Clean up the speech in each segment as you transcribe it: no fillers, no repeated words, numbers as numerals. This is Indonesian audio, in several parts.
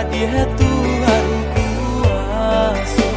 Dia Tuhan kuasa.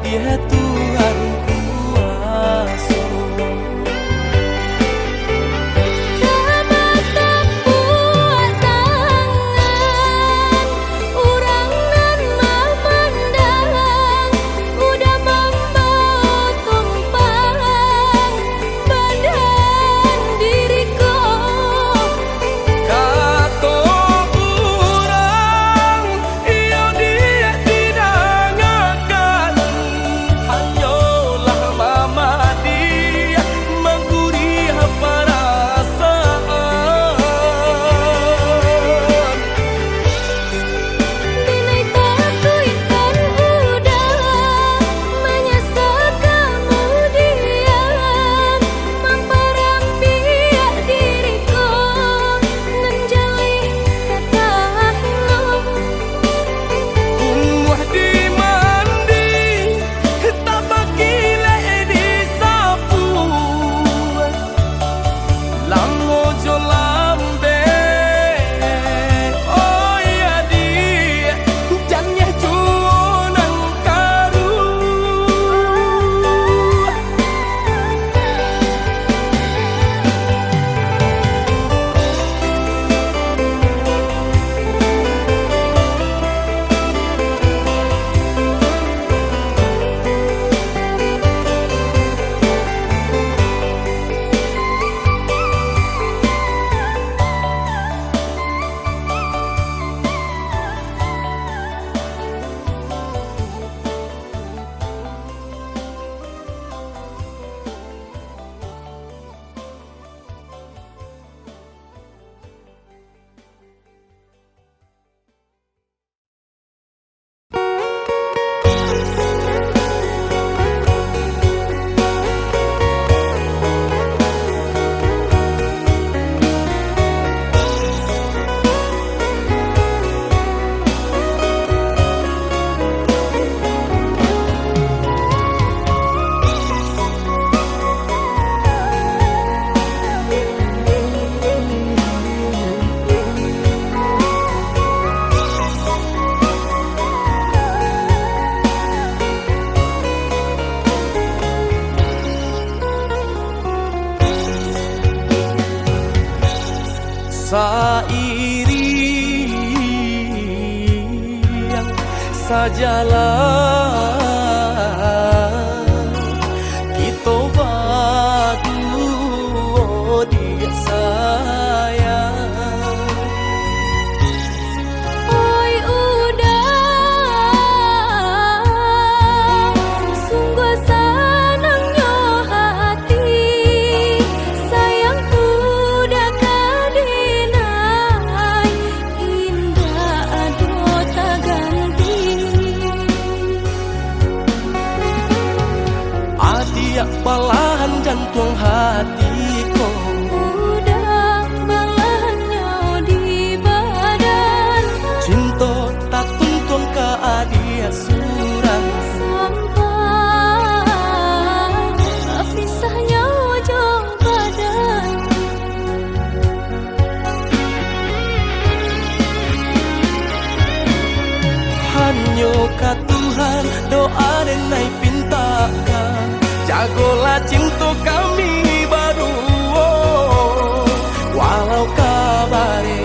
Dia Tuhan kuasa. Seiring sajalah kita badu dia sayang. Oi udah sungguh senangnya hati, sayang udah kadinai, indah ado tak ganti. Adia balahan jantung hatiku, Udah balahannya di badan, cinta tak tuntun ke adia surang. sampai pisahnya ujung badan. Hanya ka Tuhan doa dan naik pintakan, jagolah cinta kami baru. Walau kabare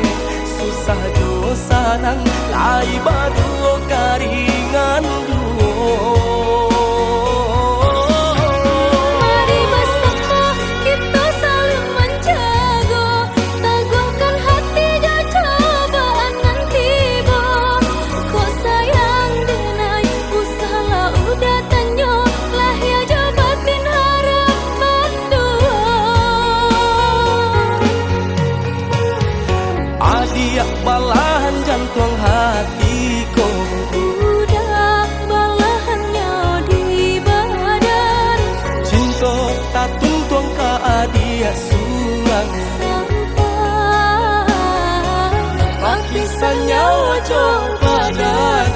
susah jo sanang, lai baru karingan duo. Mari bersama kita saling menjaga, teguhkan hati dan cobaan nanti bo. Kau sayang denai, usahalah udah tanyo, lah ya jabatin harapan dua. Adia balahan jantung hatiku, Udah balahannya di badan, cinta tak tuntun ke adia surang. sampai Pisahnya ujung badan.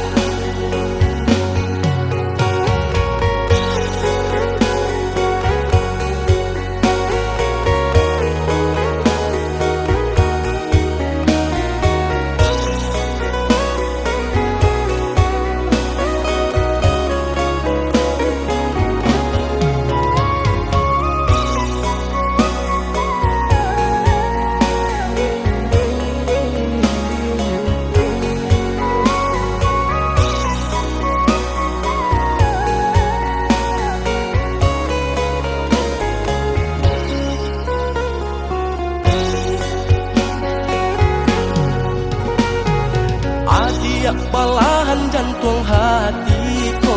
Adia balahan jantung hatiku,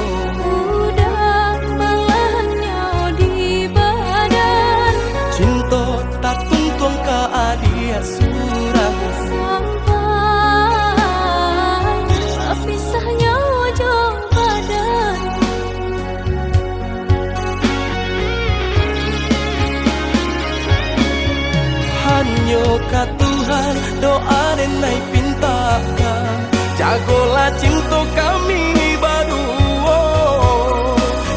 Udah balahannya di badan, cinta tak tuntun ke adia surang. sampai pisahnya ujung badan. Hanya ka Tuhan doa dan naik pintakan, jagolah cinta kami baru.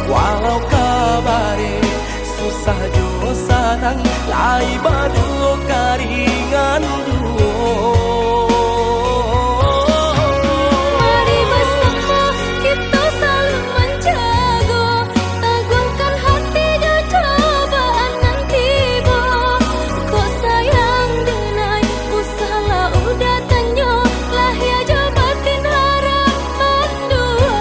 Walau kabare susah jo sanang, lai baru karingan duo. Mari bersama kita saling menjaga, teguhkan hati dan cobaan nanti bo. Kau sayang denai, usahalah udah tanyo, lah ya jabatin harapan dua.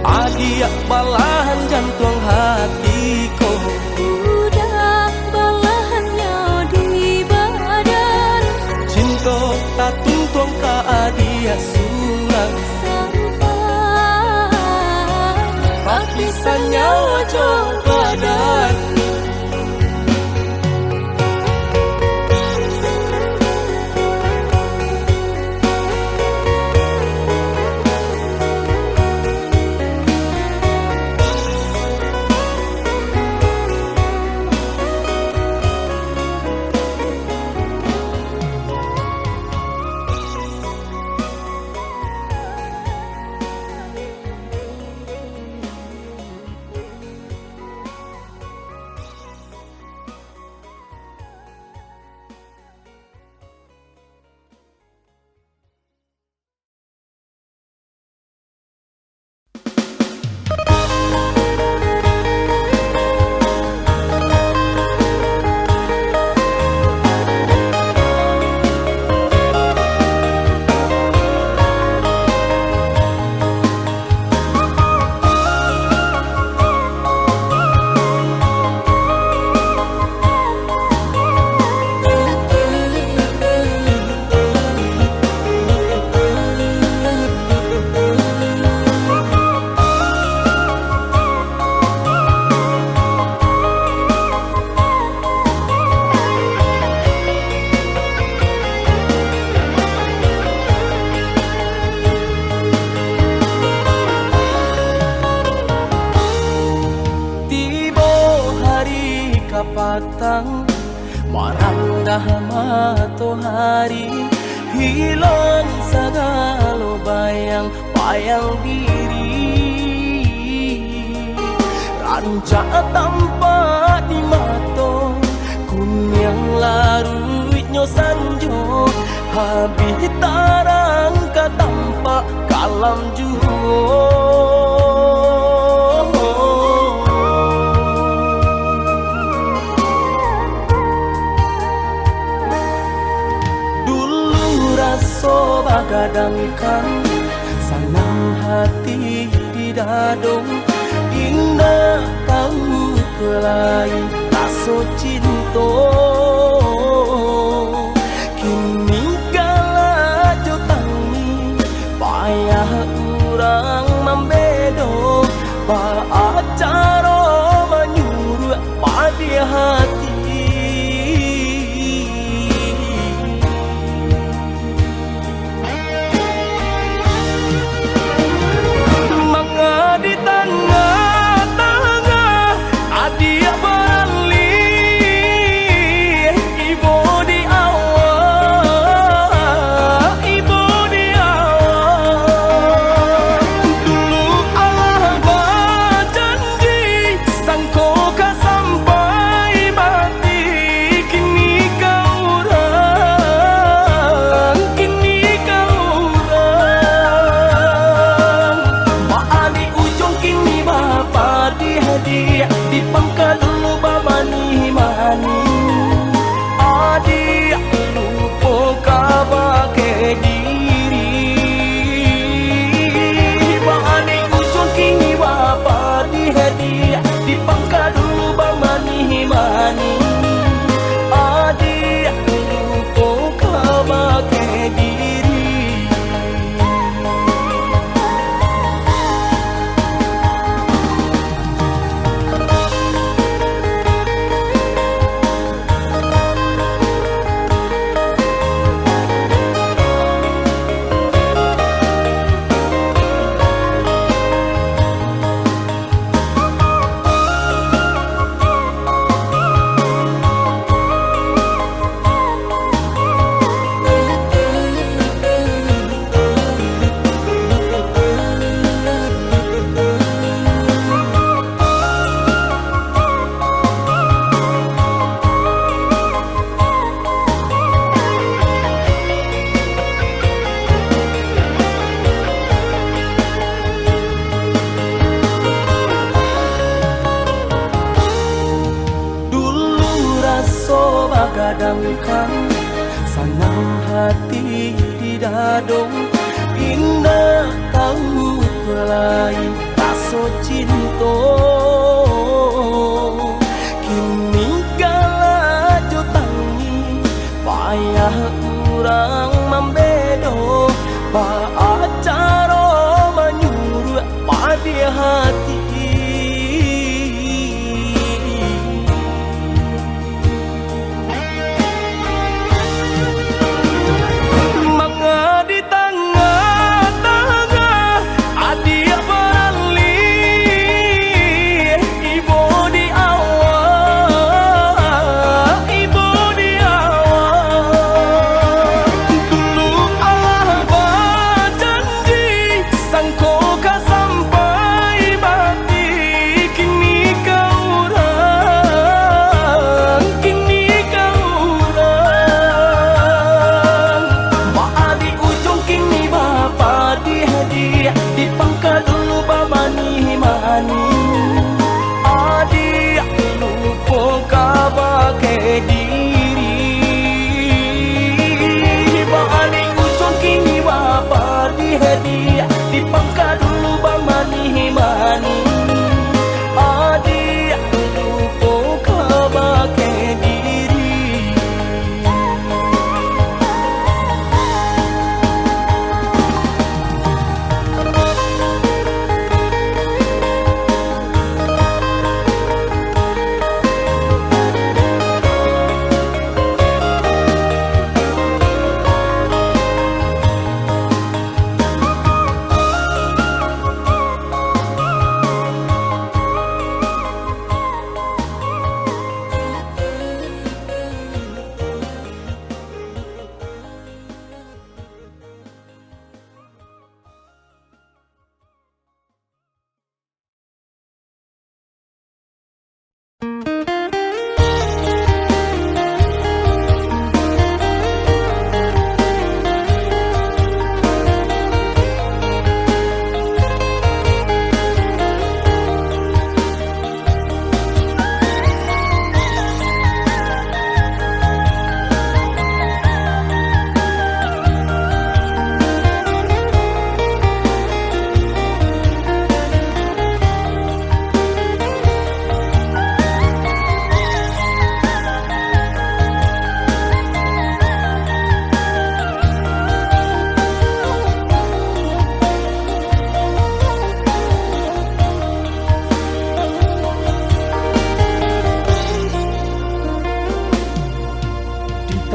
Adia balahan jantung hatiku, patang merendah matahari, hilang segala bayang-bayang diri. Rancak tanpa di mata, kunyang larutnya sanjo, habis tarang ka tanpa kalam juho. So bagadangkan senang hati di dadong, indah tahu pelai rasa cinta. Kini kala jo tangi payah urang membedo, ba cara menyuruh pada hati. Di pangkat lu mani adik lupa kabar ke diri. Bani ujung kini bapa di hadiah di pangkat lu mani adik lupa kabar ke diri. Bagadangkan senang hati di dadong, indah tahu pelai rasa cinta. Kini kala jo tangi payah urang membedo, ba cara menyuruh pada hati.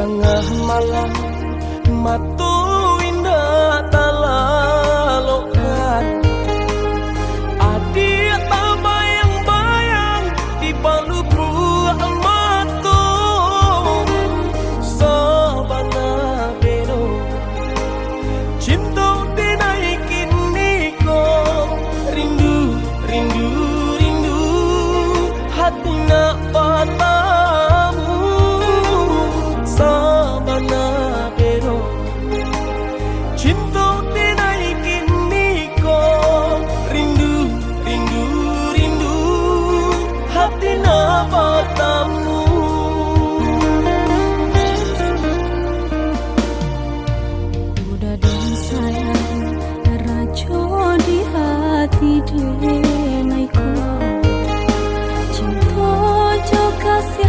tengah malam matu indah talalokan adik tak bayang-bayang di palupu matu sabana bero cinta dinaikin niko rindu rindu rindu hati nak patamu sabana bero cinta dinaikin niko rindu rindu rindu hati nak patamu. Udah dan sayang rajo di hati denaiku cinta jo kasih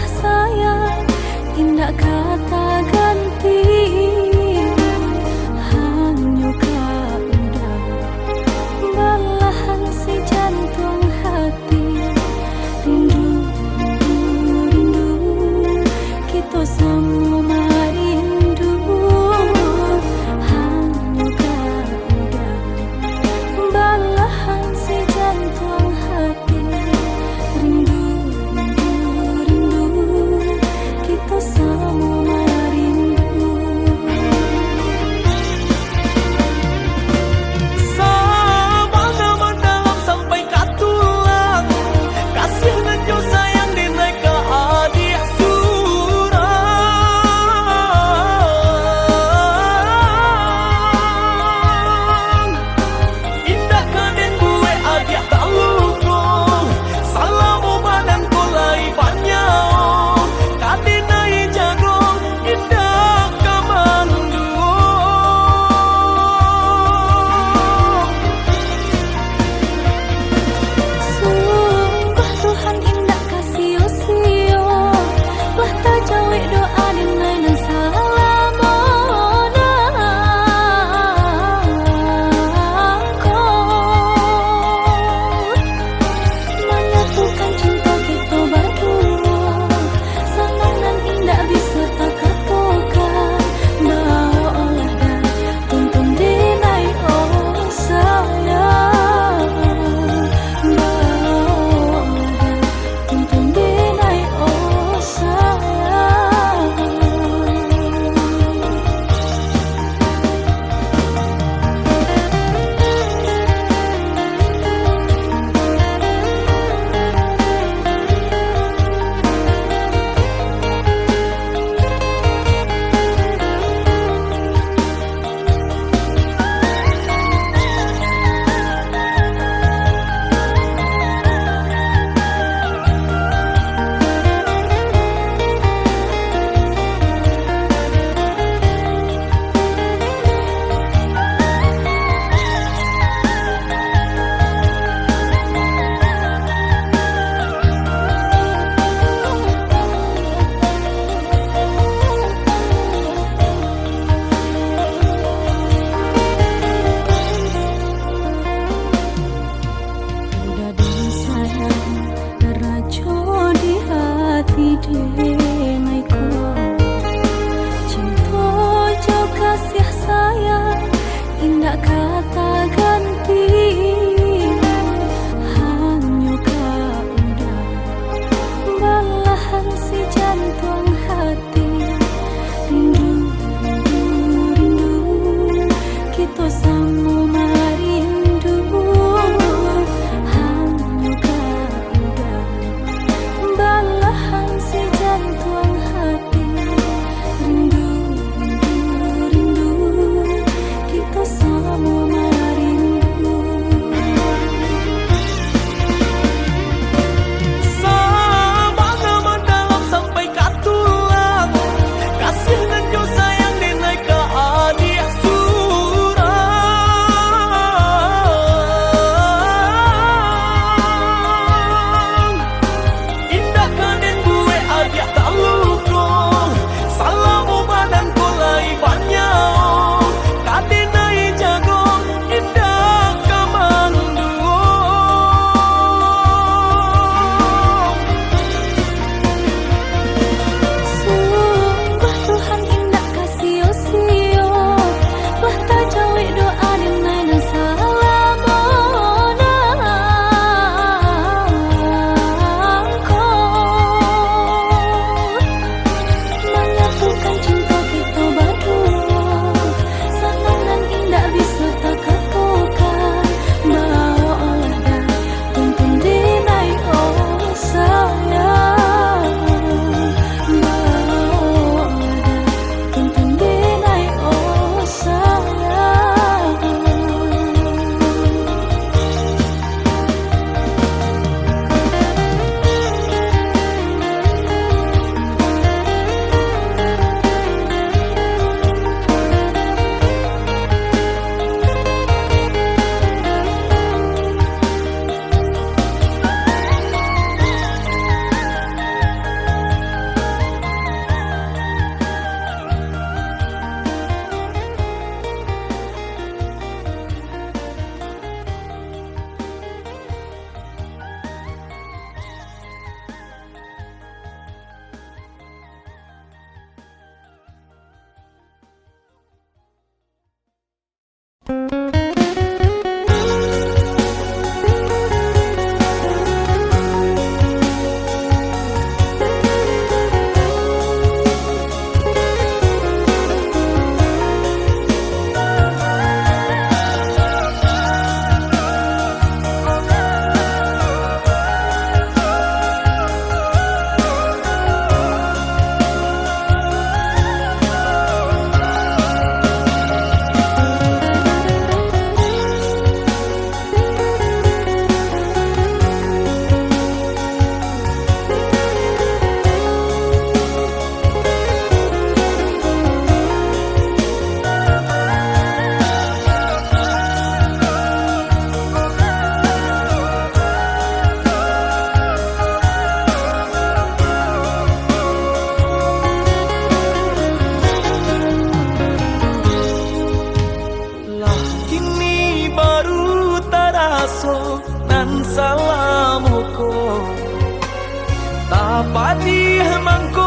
Jadi mangku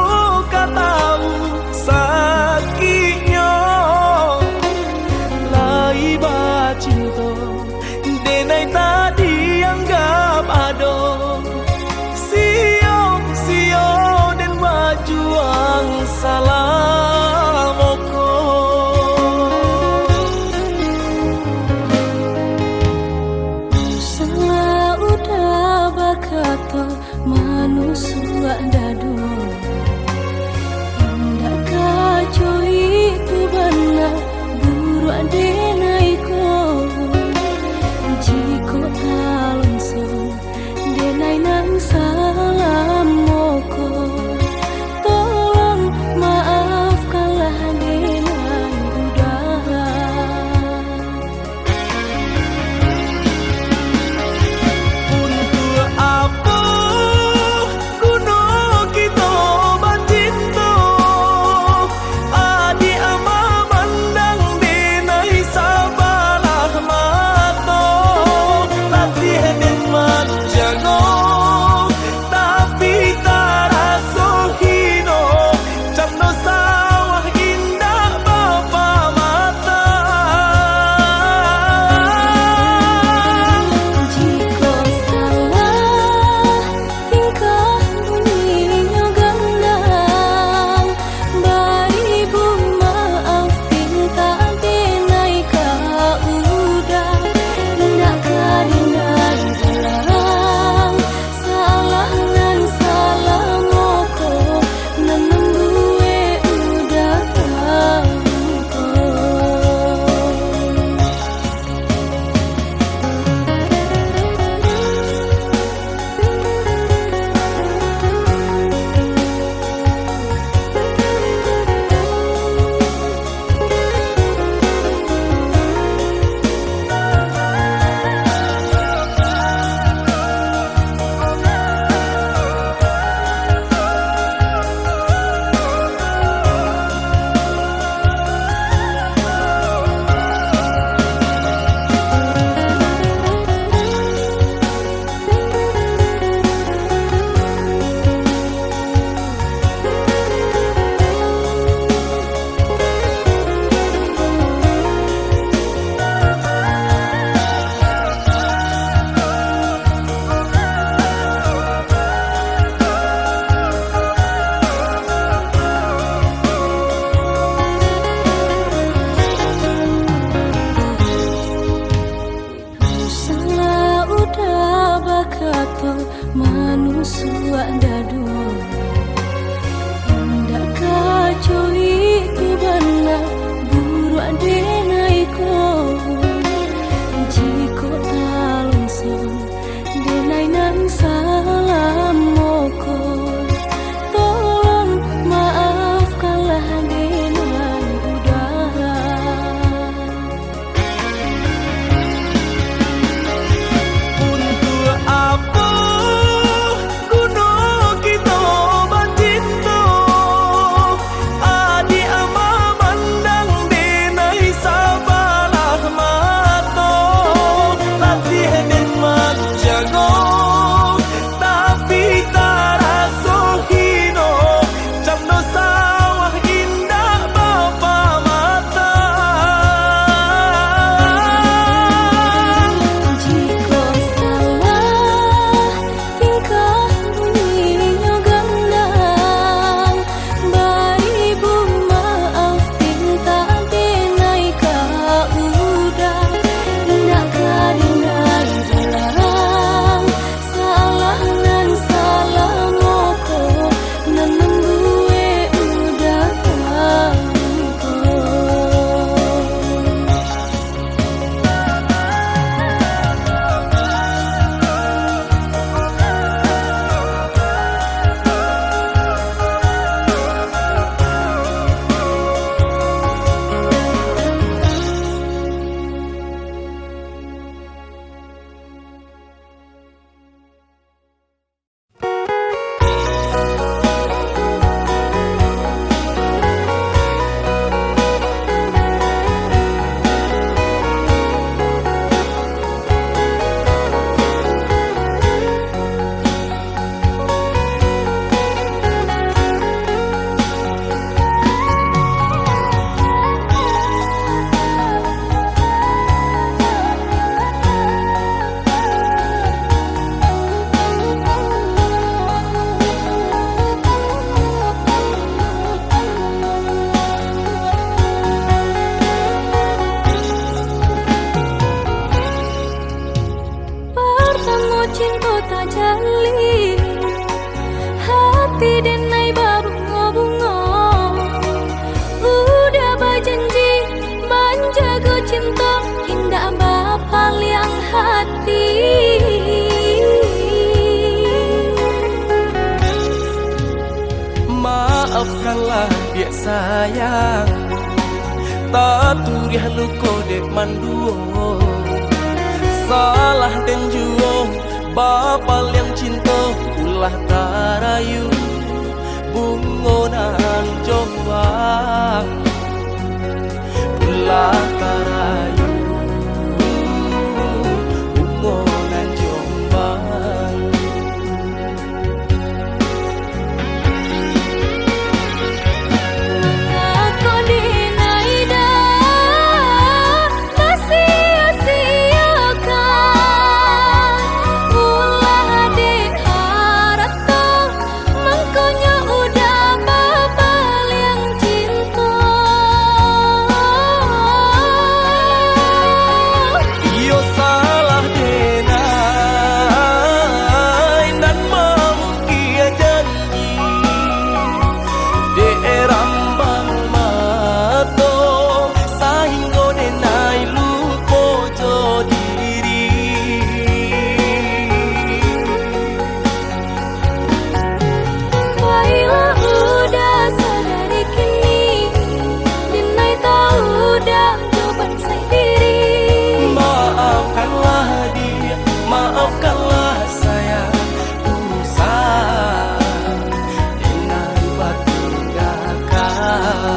katau sakitnya lai bacinto denai tadi anggap ado sio dan majuang salamoko salah udah bakato manusua dado indah kaco itu benar buru adenaiko jiko alonso denai nang salam moko tolong maaf Maafkanlah dia sayang, tak turiah nu kodek manduo. Salah dan juo, bapal yang cinta ulah tarayu bungonan jombang ulah tarayu bungonan jombang. Aku dinaida sia-siakan ulah diharap toh mengkonya udah babal yang cinta. Iyo salah denai nan mamkia janji de rambang mato sahingo denai lupo jo diri. Baiklah udah sadari kini, dinai tahu udah jawaban sendiri. Maafkanlah dia, maafkanlah saya, usah dengan batu dakan.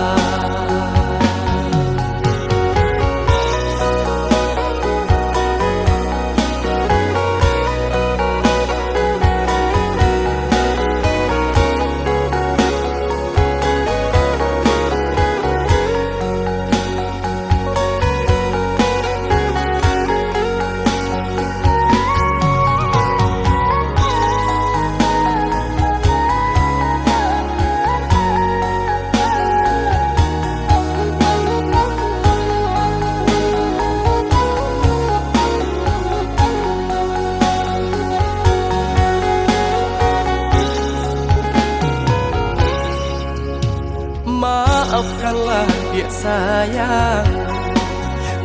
Maafkanlah dia sayang,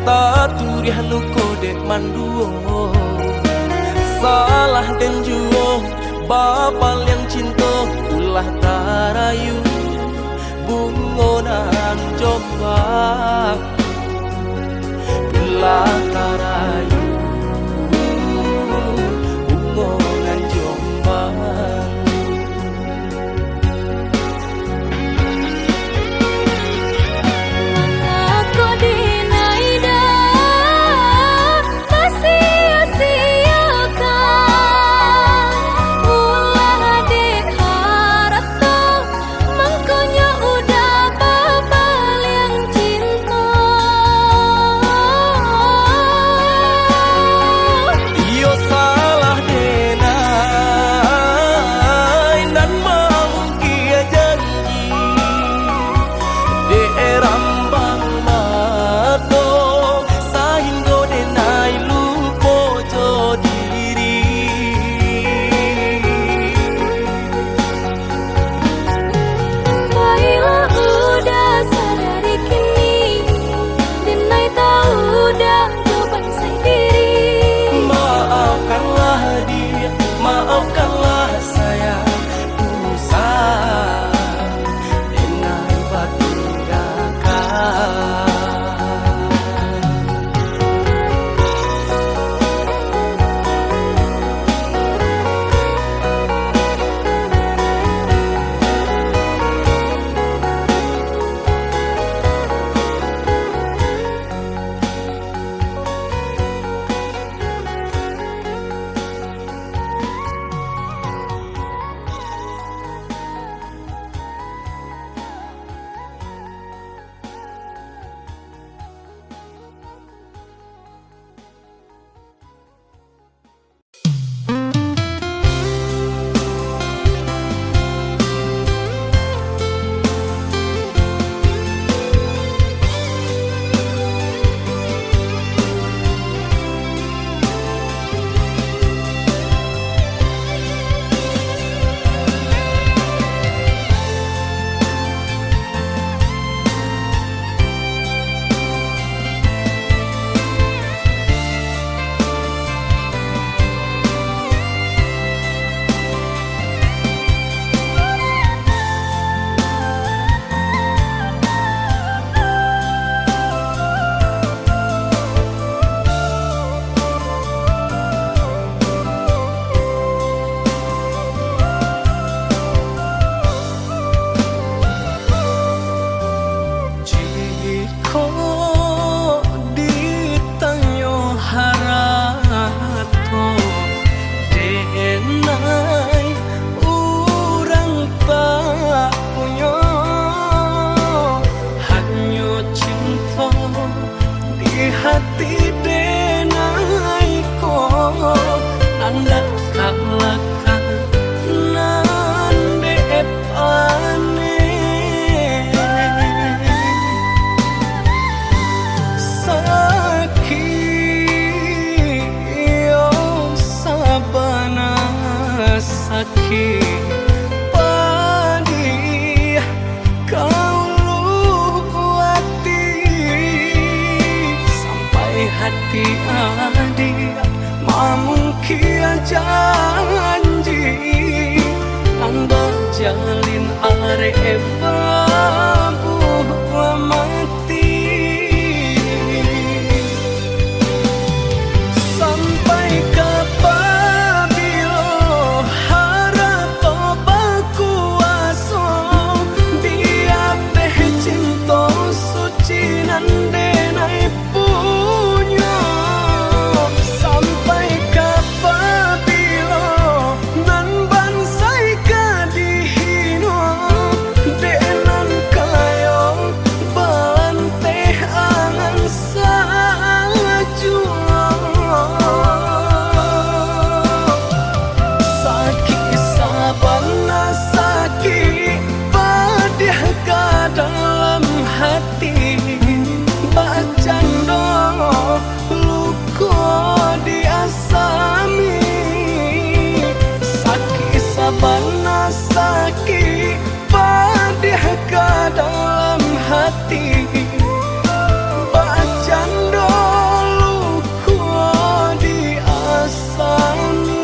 tak turiah nu kodek manduo. Salah dan juo, bapal yang cinta ulah tarayu bungonan jombang ulah tarayu bungonan jombang. Aku dinaida sia-siakan ulah diharap toh mengkonya udah babal yang cinta. hati denai ko nanda kalakan nande epane sakit yo sabana sakit padi kau luati sampai hati adik mamungkia janji anda jalin are babu mati sampai kapabilo harato bakuaso dia teh cinta suci nande nai punya sampai kapabilo nan bansai kadihino denan kayo bante angan sajua sakit sabana sakit padih ka dalam hati bacando luko diasami sakit sabana sakit padih ka dalam hati bacando luko diasami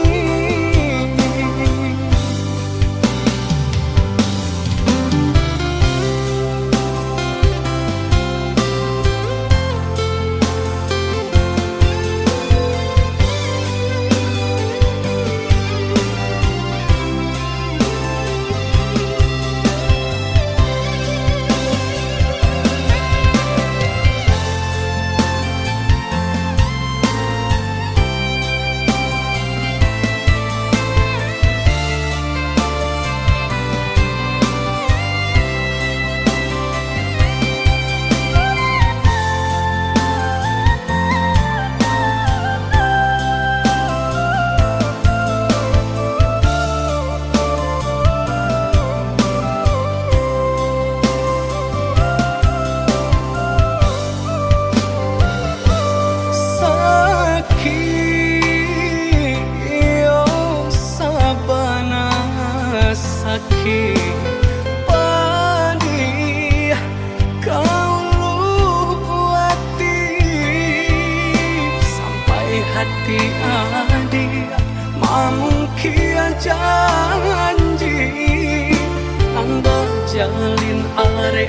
sakit padi kau luati sampai hati adik mamungkia janji anda jalin are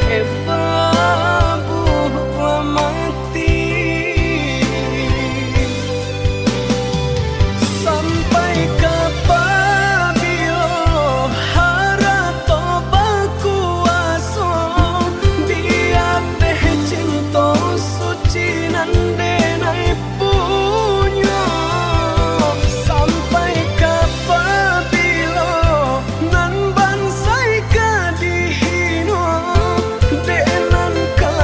babu mati sampai kapabilo harato bakuaso dia teh cinta suci nande nai punya sampai kapabilo nan bansai kadihino denan ka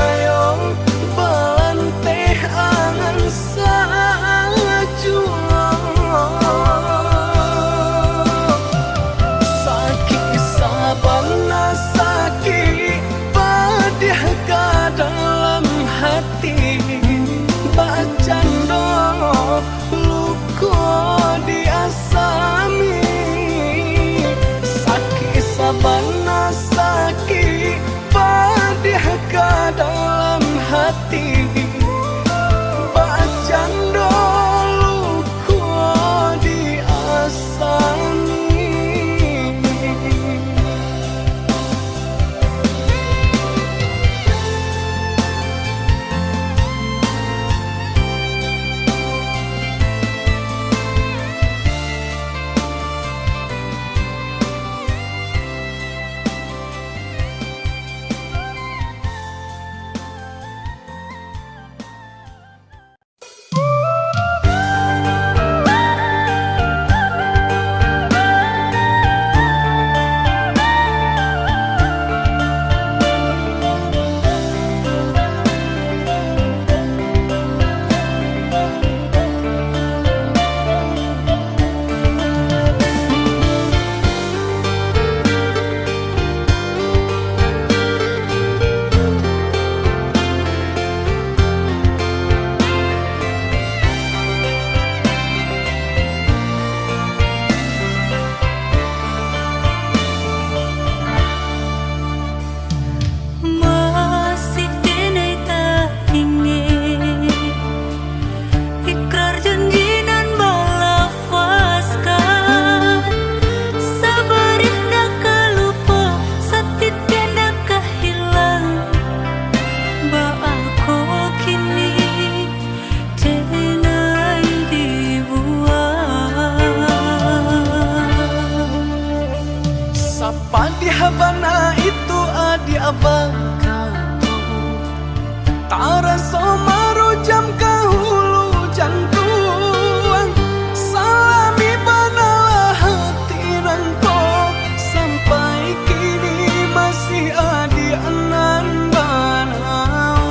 itu adi abang kato Tara somaru jam kahulu jantuang Salami banalah hati nangko Sampai kini masih adi anan banau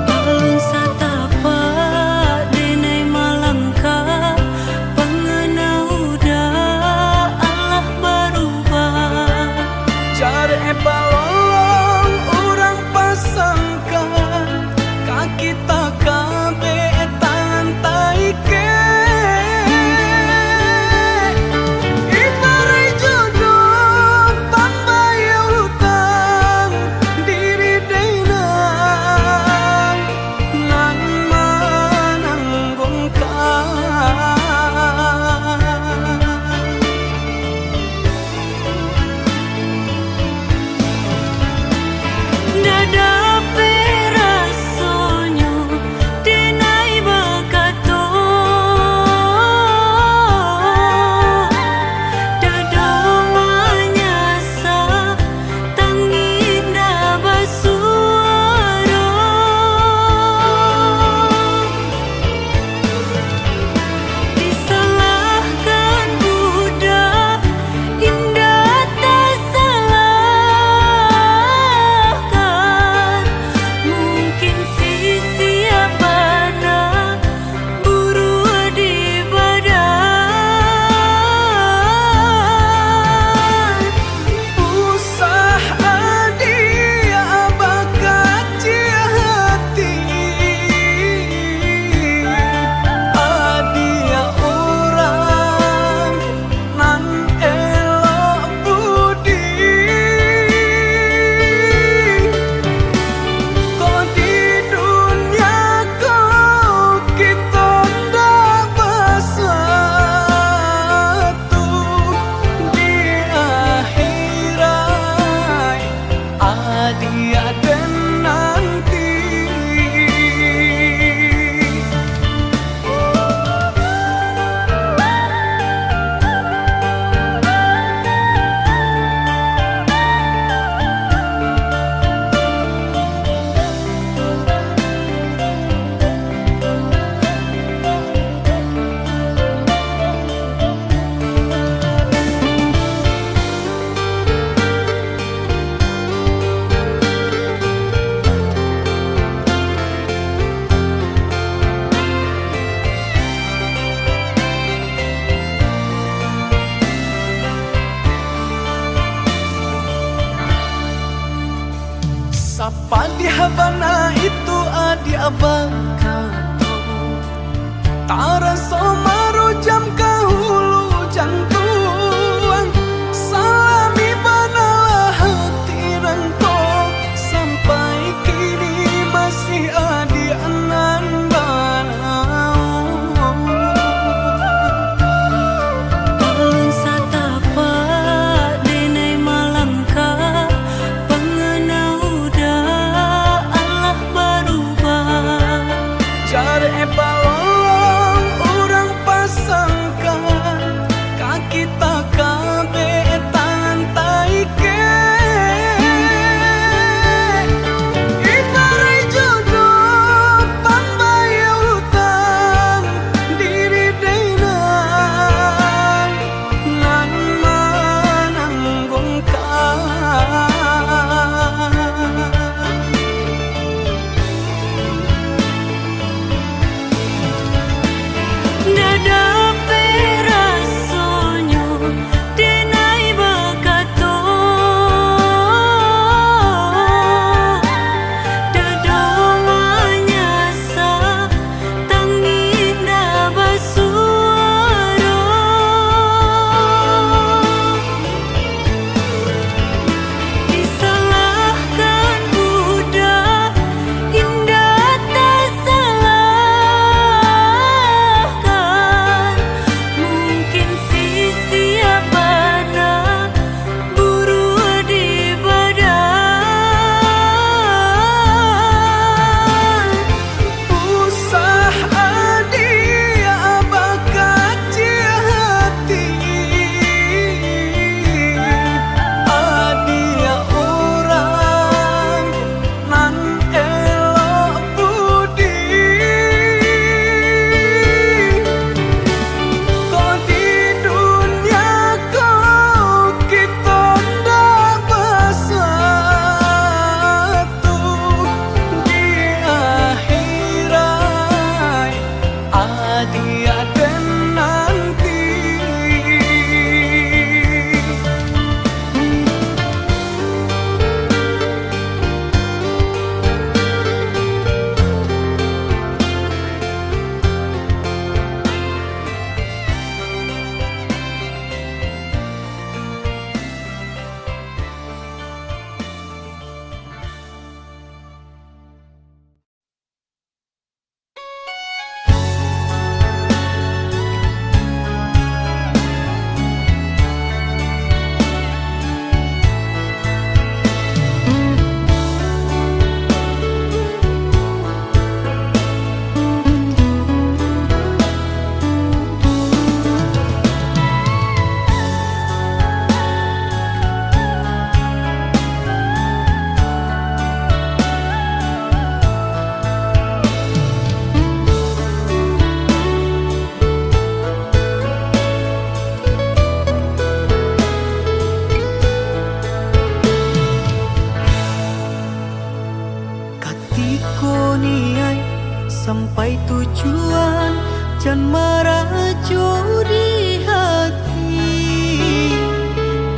Alun satapa denai malangka Pengenau da Allah berubah Cari balong orang pasangkan Kaki tak kabe tangan taike Ibarai jodoh pambayar utang Diri denang nan menanggungkan Dada perasonyo denai bakato Dada manyasa tanginda basuara Disalahkan budak indah tak salahkan Mungkin sisi abana buru di badan Usah adia bakaci hati Adia orang nan elok budi Kau di dunia kau kita ndak bersatu Di akhirat adia dan nanti Sapa di Havana itu adi abang kato Tara somaru jam kahulu jantuang Salami banalah hati nangko Sampai kini masih adi anan banau Alun satapa denai malangka Pengenau da Allah berubah Cari balong orang pasangkan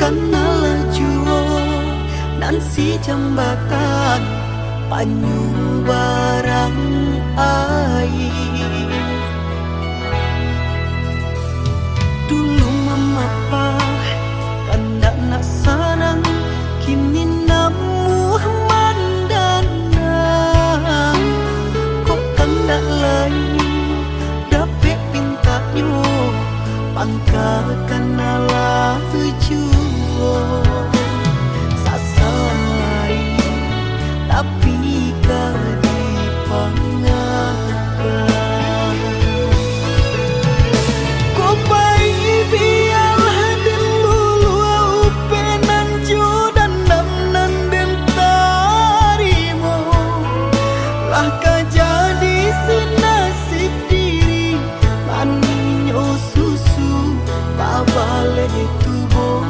karena lajuo nan si jambatan panyu barang air. Dulu mama pa kandak nak sanang kini namu mandana kok kandak lain dapet pintanyo pangkakan ala juo sasaran lain tapi kadi pangakan kok bayi biarlah den lulu upenan jodan damnan den tarimo lah jadi sinasib diri maninyo susu babale tubo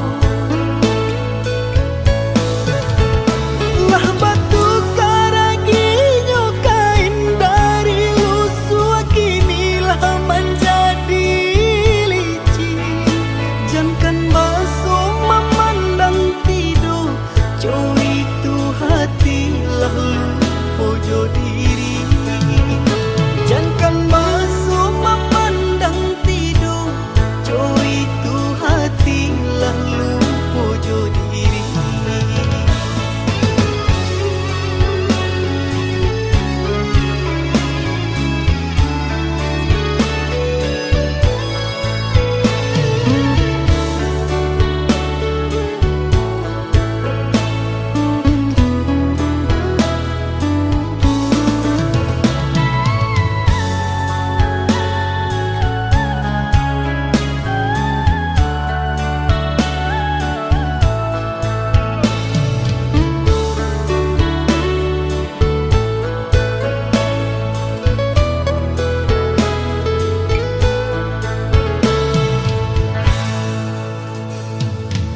lah batu karaginyo kain dari lusu kinilah menjadi licin jangan masuk memandang tidur jauh itu hati lalu ojo diri jangan masuk memandang tidur jauh itu hati lalu ojo diri.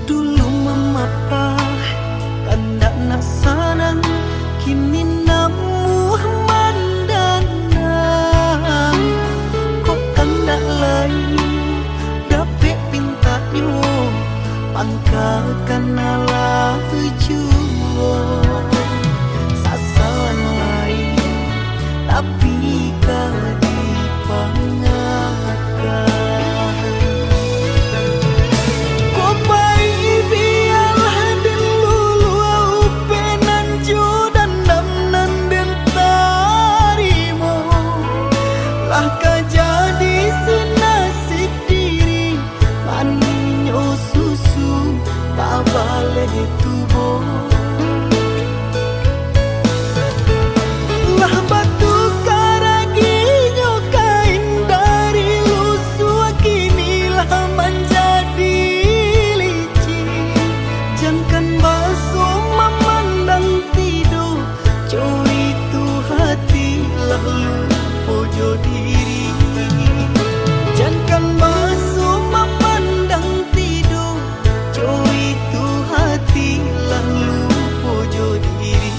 Dulu mama pa kandak nak sanang kini namu mandana kok kandak lain dapet pintanyo pangkakan ala juo sasaran lain tapi kadi pangakan kok bayi biarlah den lulu upenan jodan damnan den tarimo lah jadi sinasib diri maninyo susu babale tubo lah batu karaginyo kain dari lusu kinilah menjadi licin jangan masuk memandang tidur jauh itu hati lalu ojo diri jangan masuk memandang tidur jauh itu hati lalu ojo diri.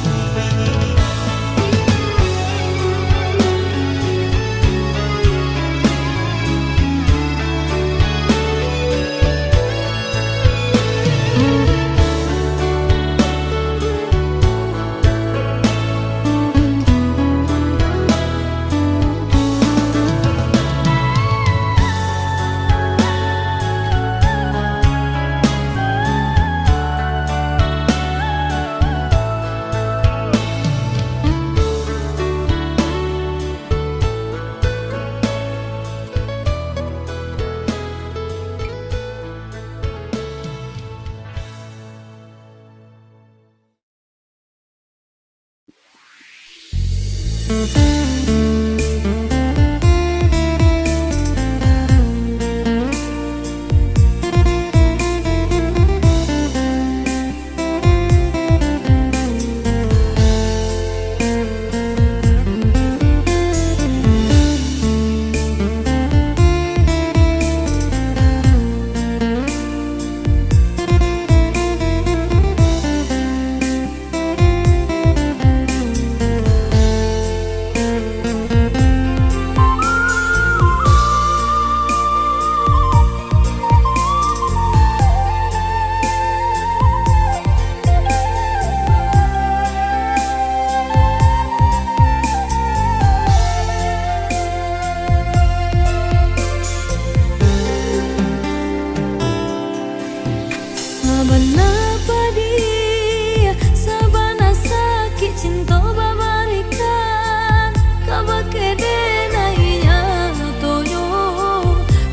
Sabana padi, sabana sakit cinta babarikan, kabake denainya toyo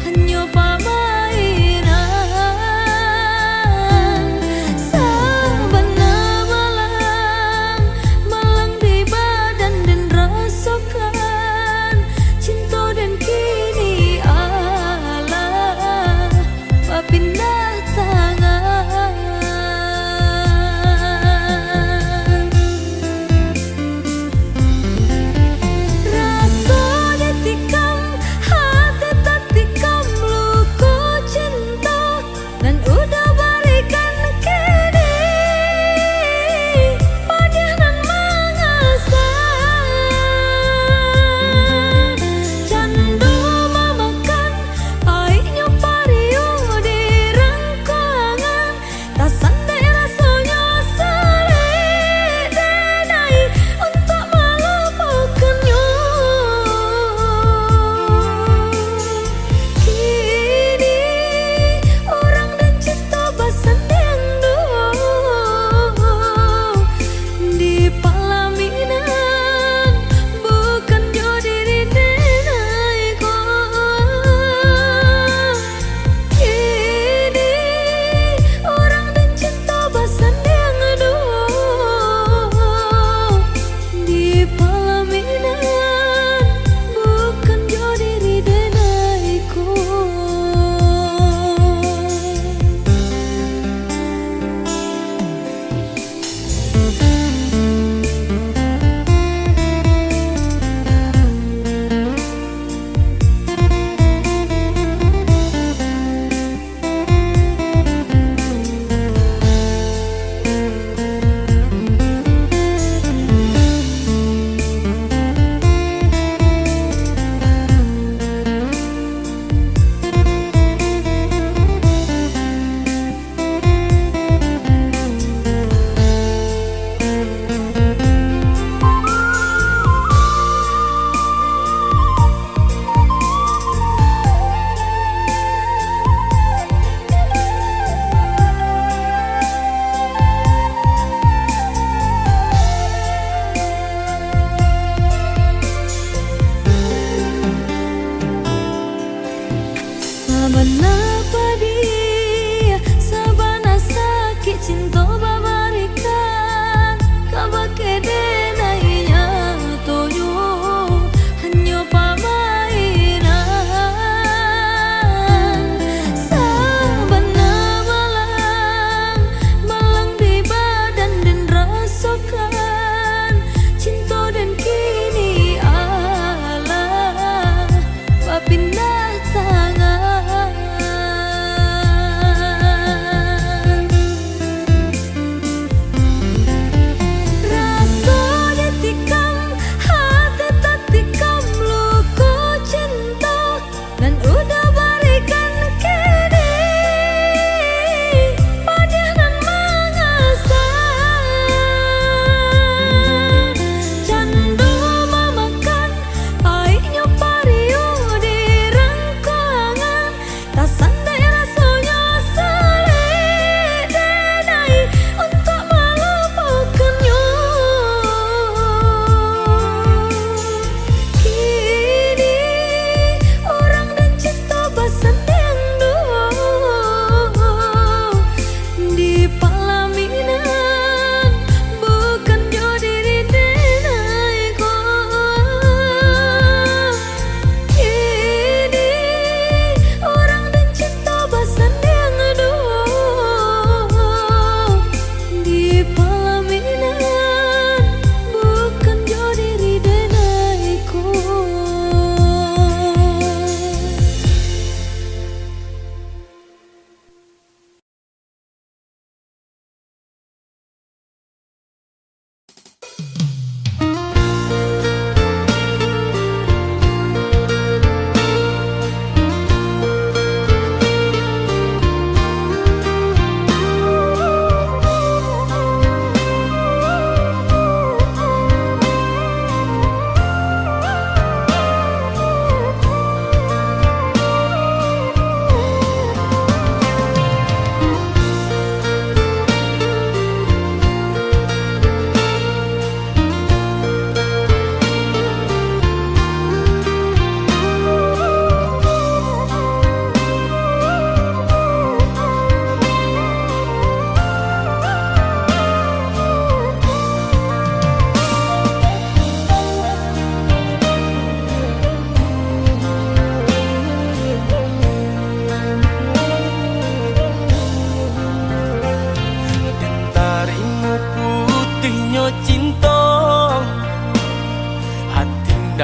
hanya pamairan. Sabana malang, malang di badan dan rasakan cinta dan kini Allah papindah tangan.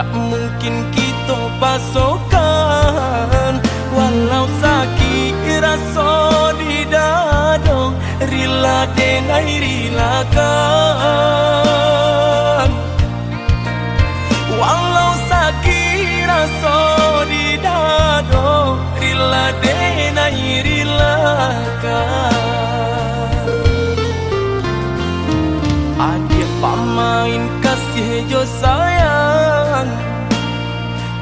tak mungkin kita pasokan. Walau sakit rasa di dada, rela denai rilakan. Walau sakit rasa di dada, rela denai rilakan. Adik pamain kasih jo sayang,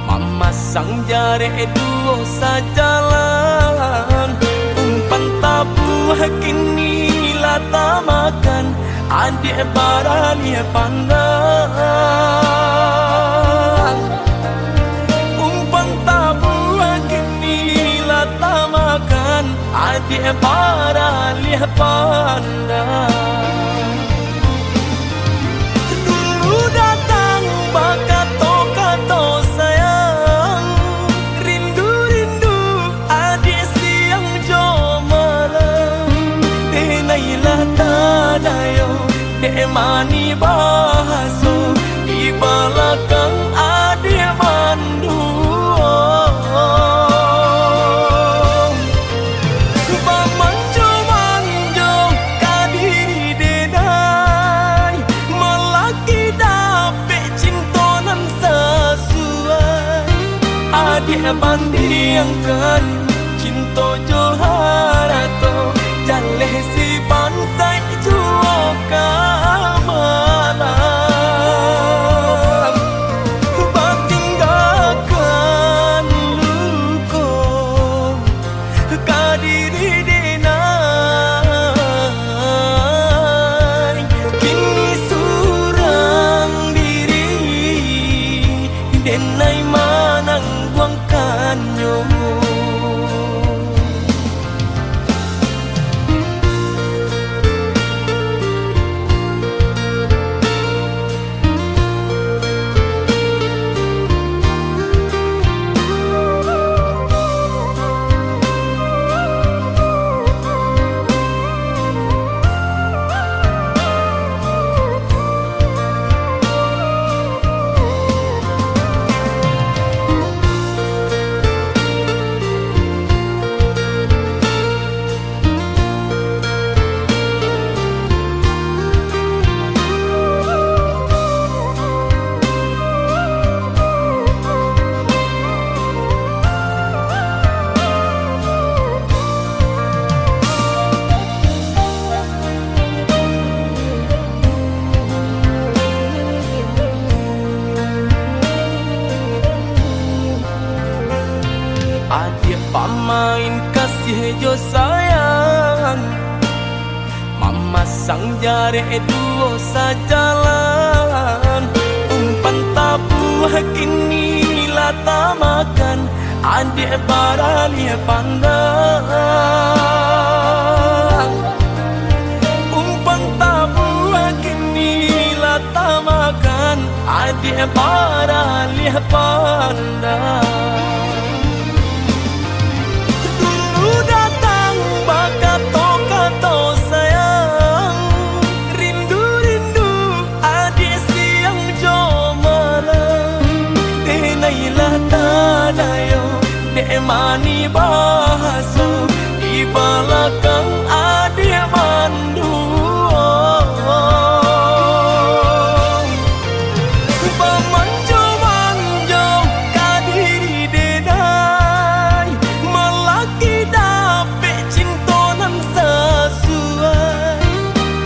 mama sang jare duo sajalan. Umpan tabu kini lata makan, adik barani pandang. Umpan tabu kini lata makan, adik barani pandang. Datang bakato-kato sayang, rindu-rindu adik siang jo malam. Denailah tadayo, mani bahaso, di belakang adik mandu. Manjo kadiri denai, melaki dapet cintonan sesuai. Adik bandingkan cinta joharato, jaleh si bansai jua kamalam. Batinggalkan luko kadiri denai, kini surang diri denai manang buangkannya. Adik pamain kasih jo sayang, mama sang jare duo sajalan. Umpan tabu kini lata makan, adik barani pandang. Umpan tabu kini lata makan, adik barani pandang. Datang bakato-kato sayang, rindu-rindu adik siang jo malam. Denailah tadayo, mani bahaso, di belakang adik mandu. Manjo kadiri denai, melaki dapet cintonan sesuai.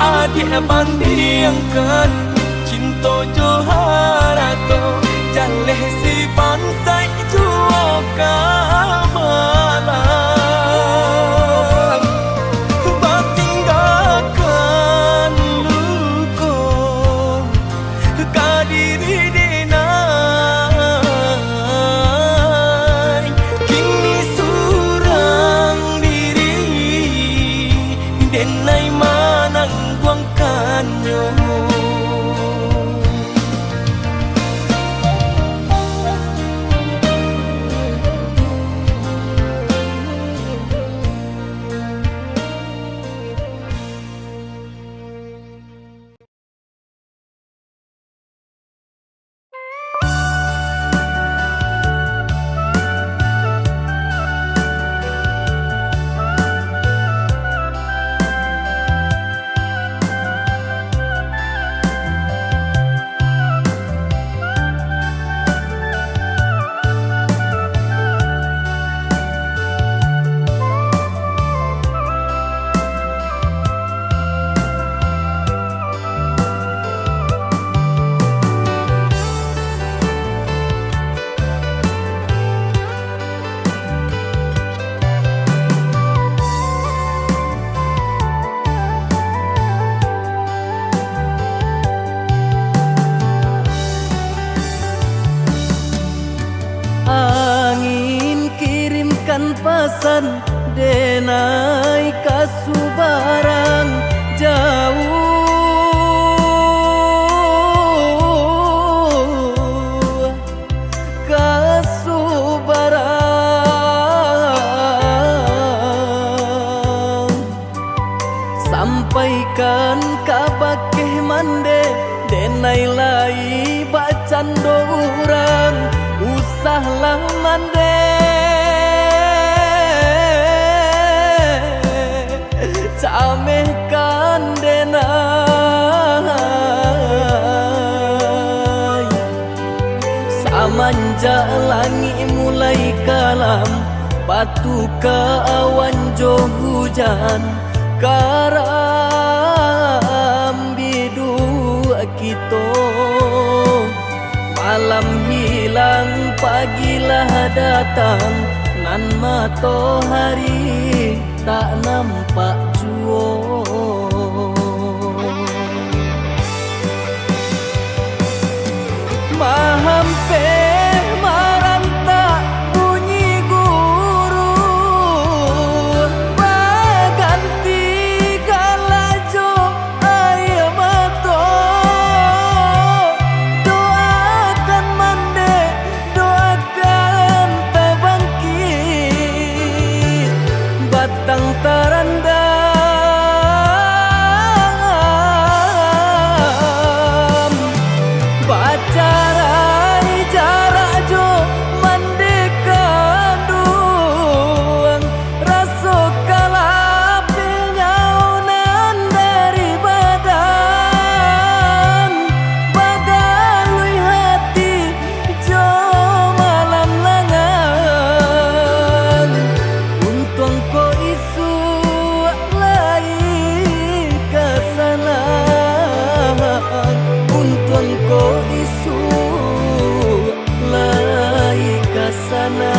Adik bandingkan cinta joharato, jaleh si bansai jua kamalam. Batinggalkan luko kadiri denai, kini surang diri denai manang buangkannya. Sampaikan kabakeh mande denai lai bacando urang usahlah mande camehkan denai samanja langit mulai kalam batu ke awan jo hujan karam bidu kita malam hilang pagilah datang nan matahari tak nampak jua mahampe maranta bunyi guru baganti kalajo ayam mato doakan mande doakan tabangkit batang tarandam bacarai jarak jo mandekan duang raso kalapi nyaunan dari badan bagalui hati jo malam langan untung ko isu lai kesana untung ko isu lai kesana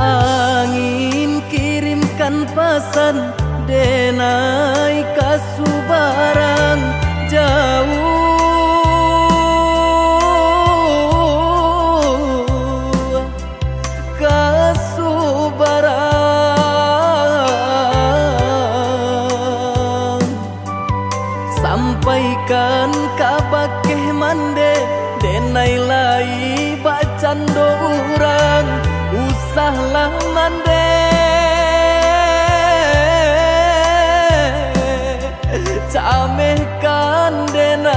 angin kirimkan pesan denai kasubarang jauh kasubarang sampaikan kabakeh mande denai lai bacando urang usahlah mande camehkan denai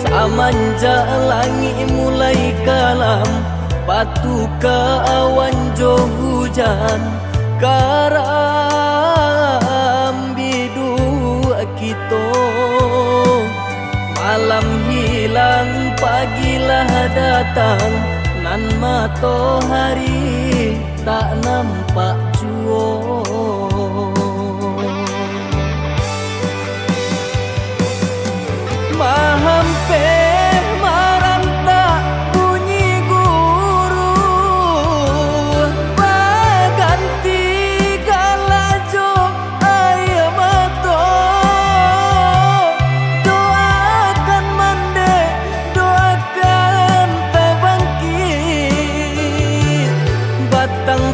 samanja langit mulai kalam batu ke awan jo hujan karam bidu kita malam hilang pagilah datang nan matahari tak nampak jua mahampe maranta bunyi guru baganti kalajo ayam mato doakan mande doakan tabangkit batang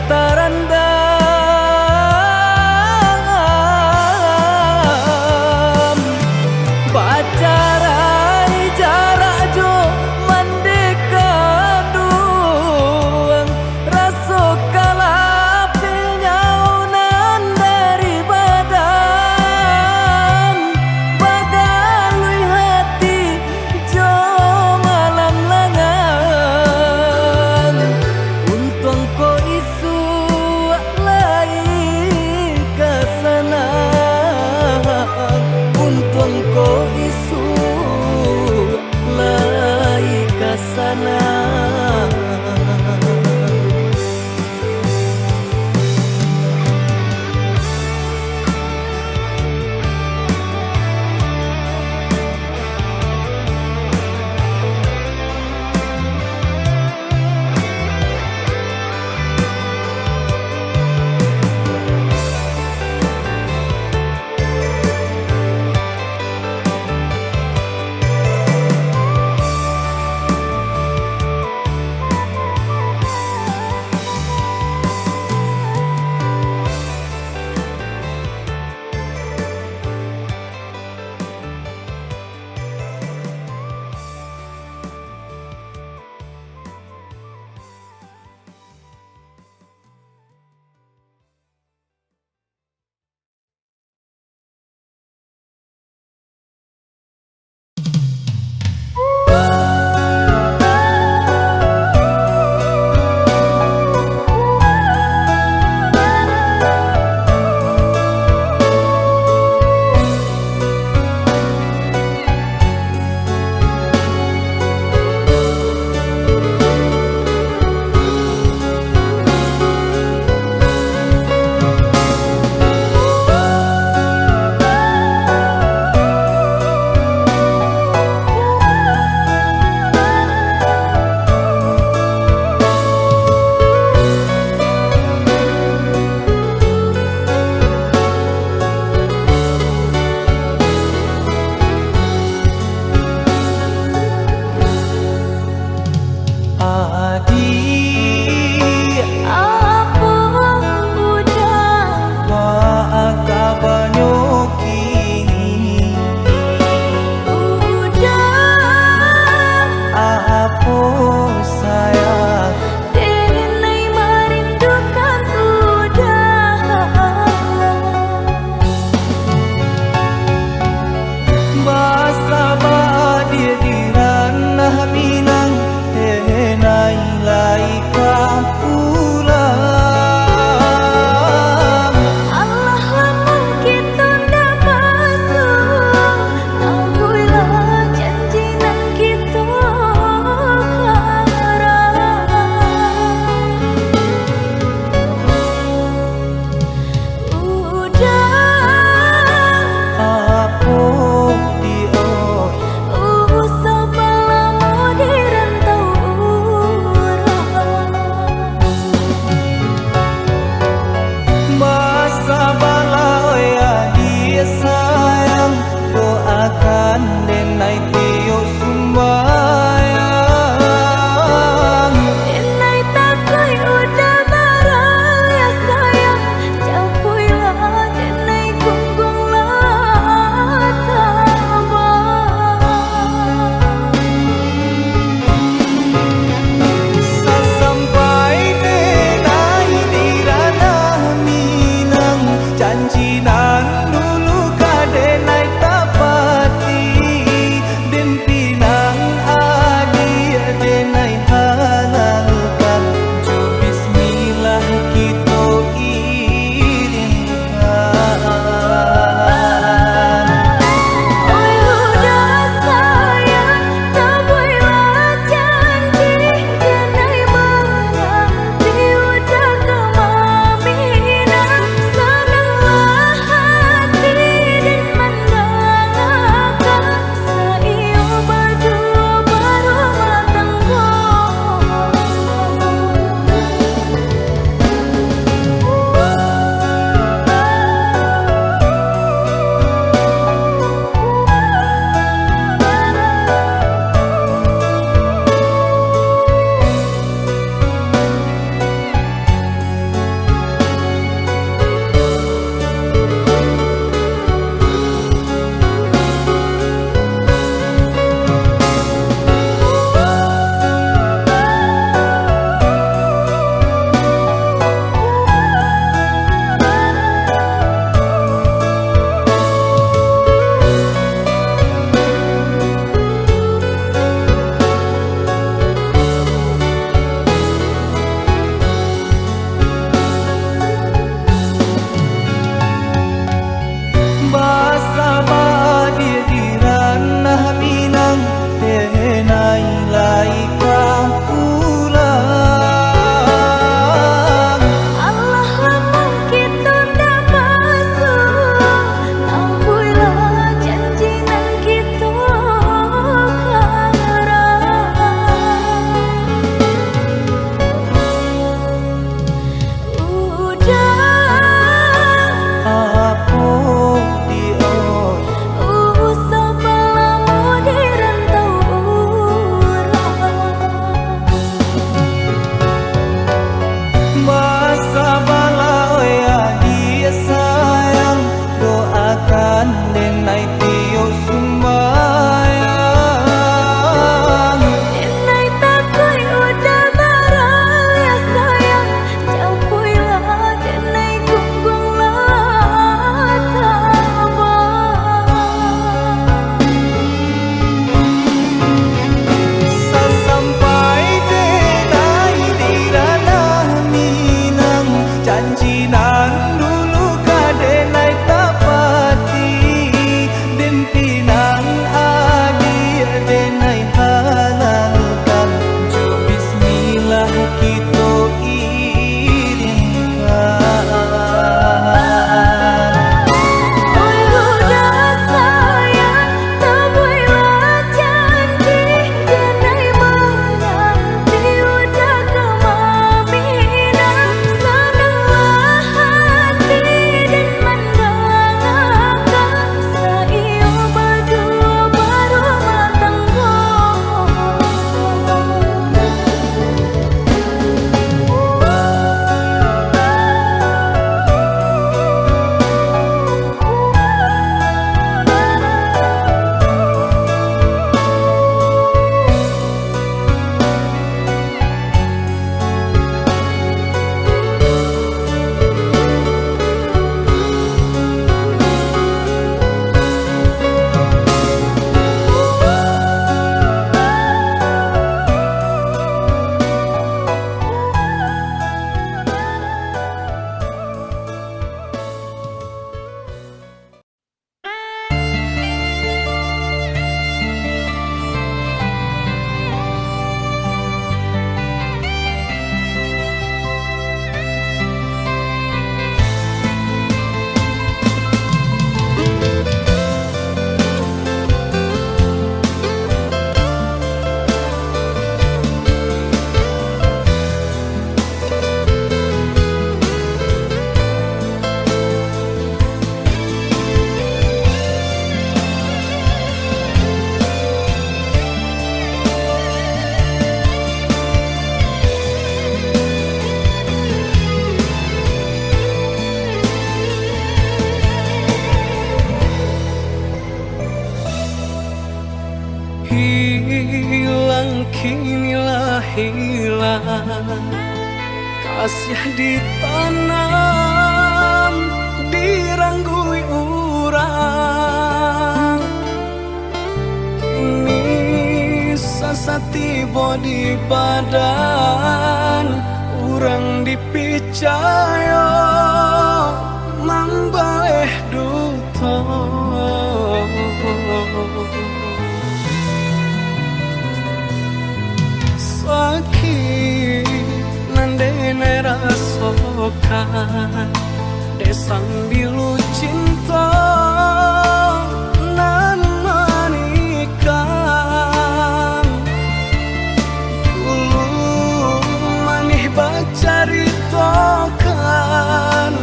tarandam bacarai jarak jo mandekan duang raso kalapi nyaunan dari badan bagalui hati jo malam langan untung ko isu lai kesana untung ko isu lai kesana hilang kinilah hilang, kasih ditanam diranggui urang, kini sasati bodi badan urang dipicaya mambaleh duto. Sakit nandene rasokan desang bilu cinta nan manikang, dulu manih bacaritokan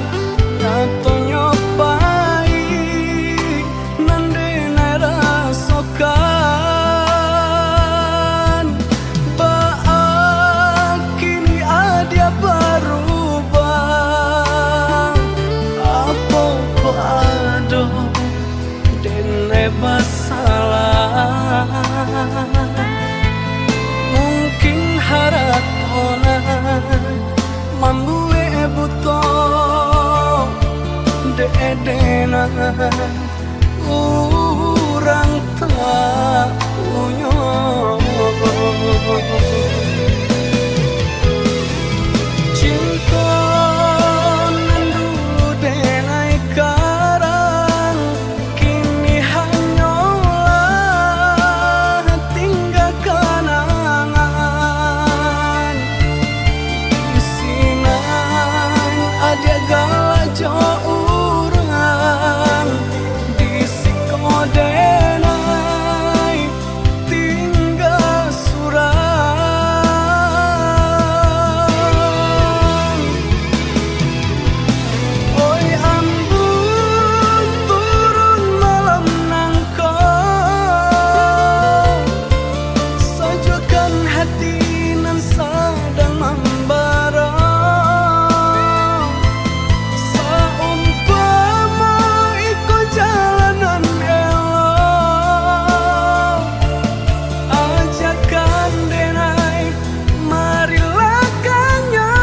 nato nyopai nandene rasokan, baak kini adia berubah apa pado dene basalah, mungkin haratona mambue buto dedena urang tak punya. Cinta nan dulu denai karang kini hanyalah tinggal kenangan, isinan ada galajo urang disikodenai tinggal surang. Oi ambung turun malam nangkau, sajukan hati nan sedang membara, saumpama ikut jalanan elok, ajakan denai marilah kanyang.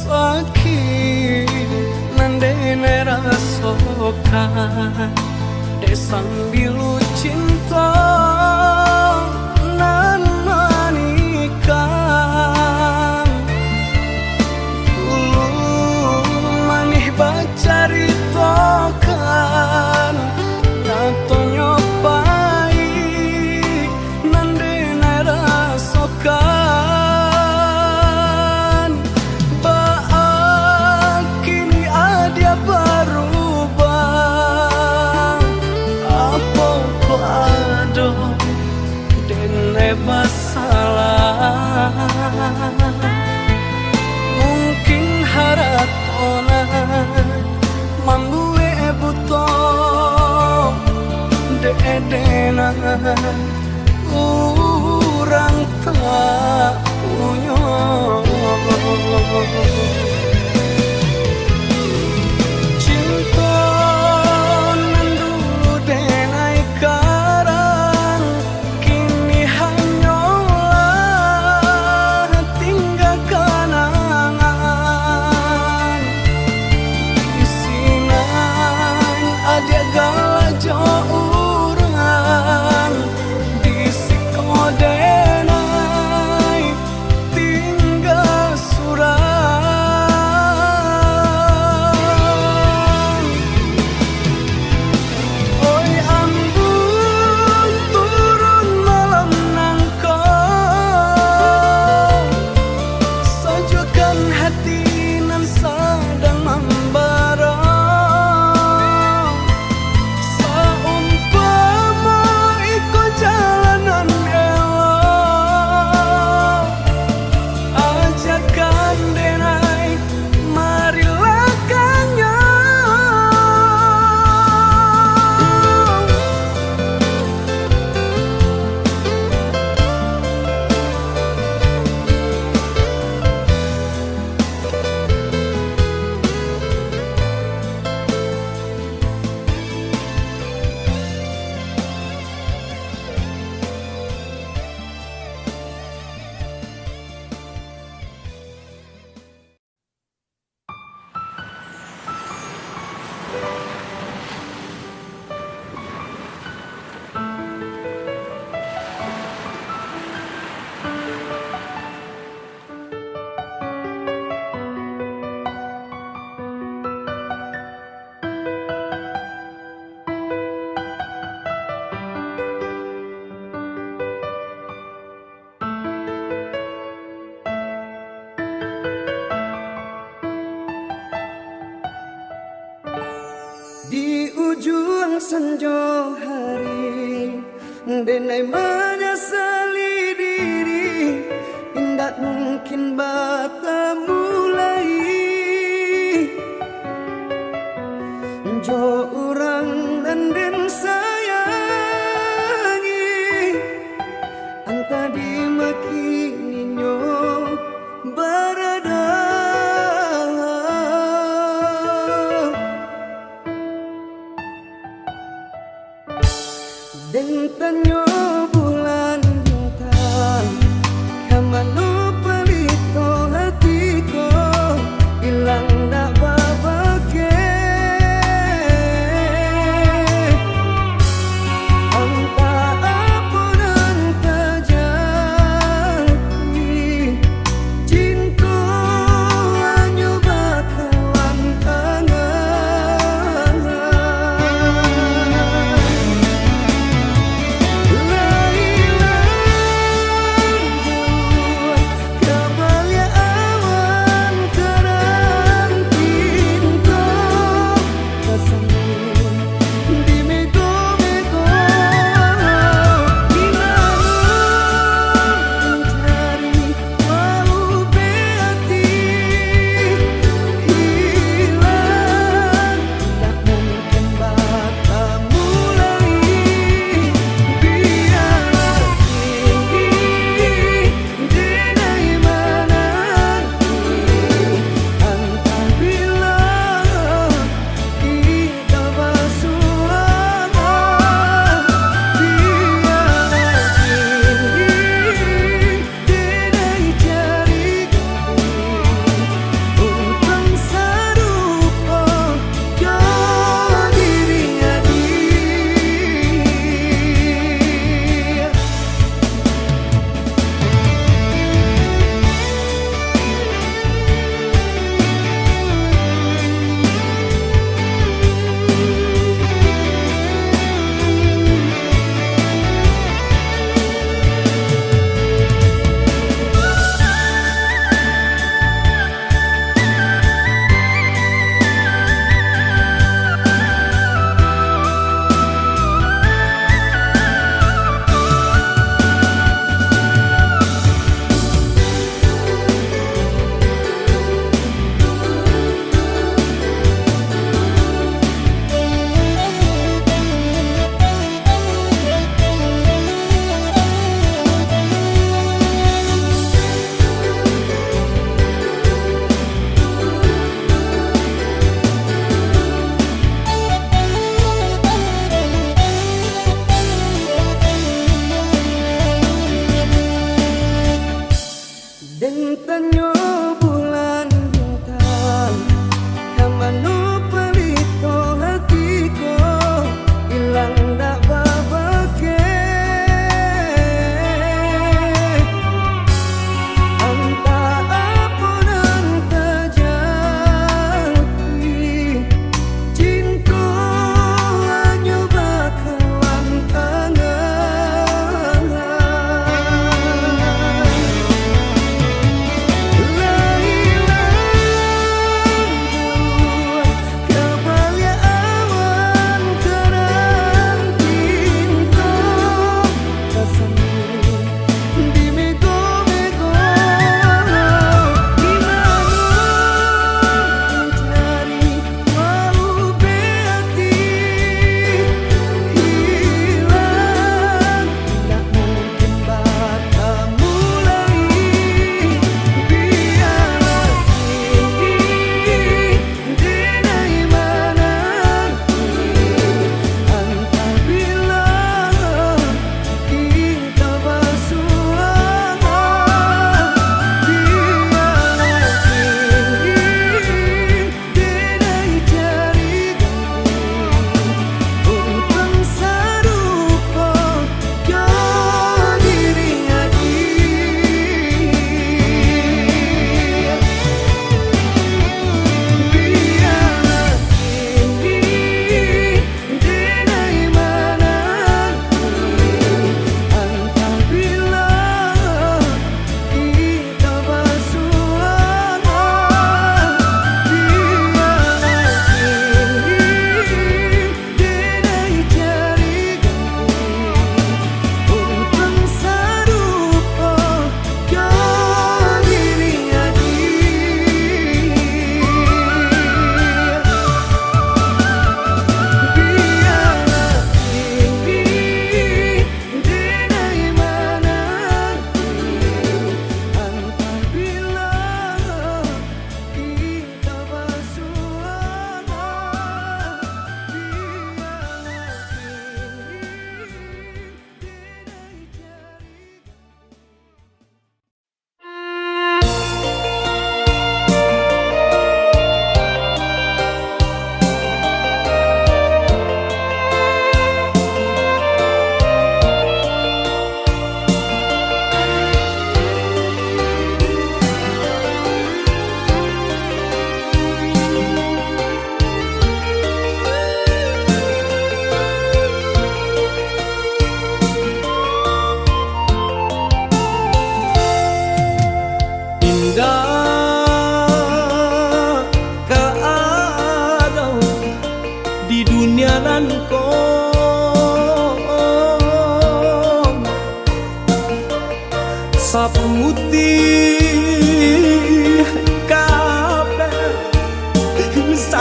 Sakit nandene rasokan desang bilu cinta nan manikang, dulu manih bacaritokan nato nyopai nandene rasokan, baak kini adia berubah apa pado dene basalah, mungkin haratona mambue buto dedena urang tak punya. Cinta nan dulu denai karang kini hanyalah tinggal kenangan, isinan ada galajo urang sanjo hari denai menyesali diri indak mungkin bata mulai jo orang dan sayangi anta dimakininya berada dan tanyo bulan bintang kamano palito hati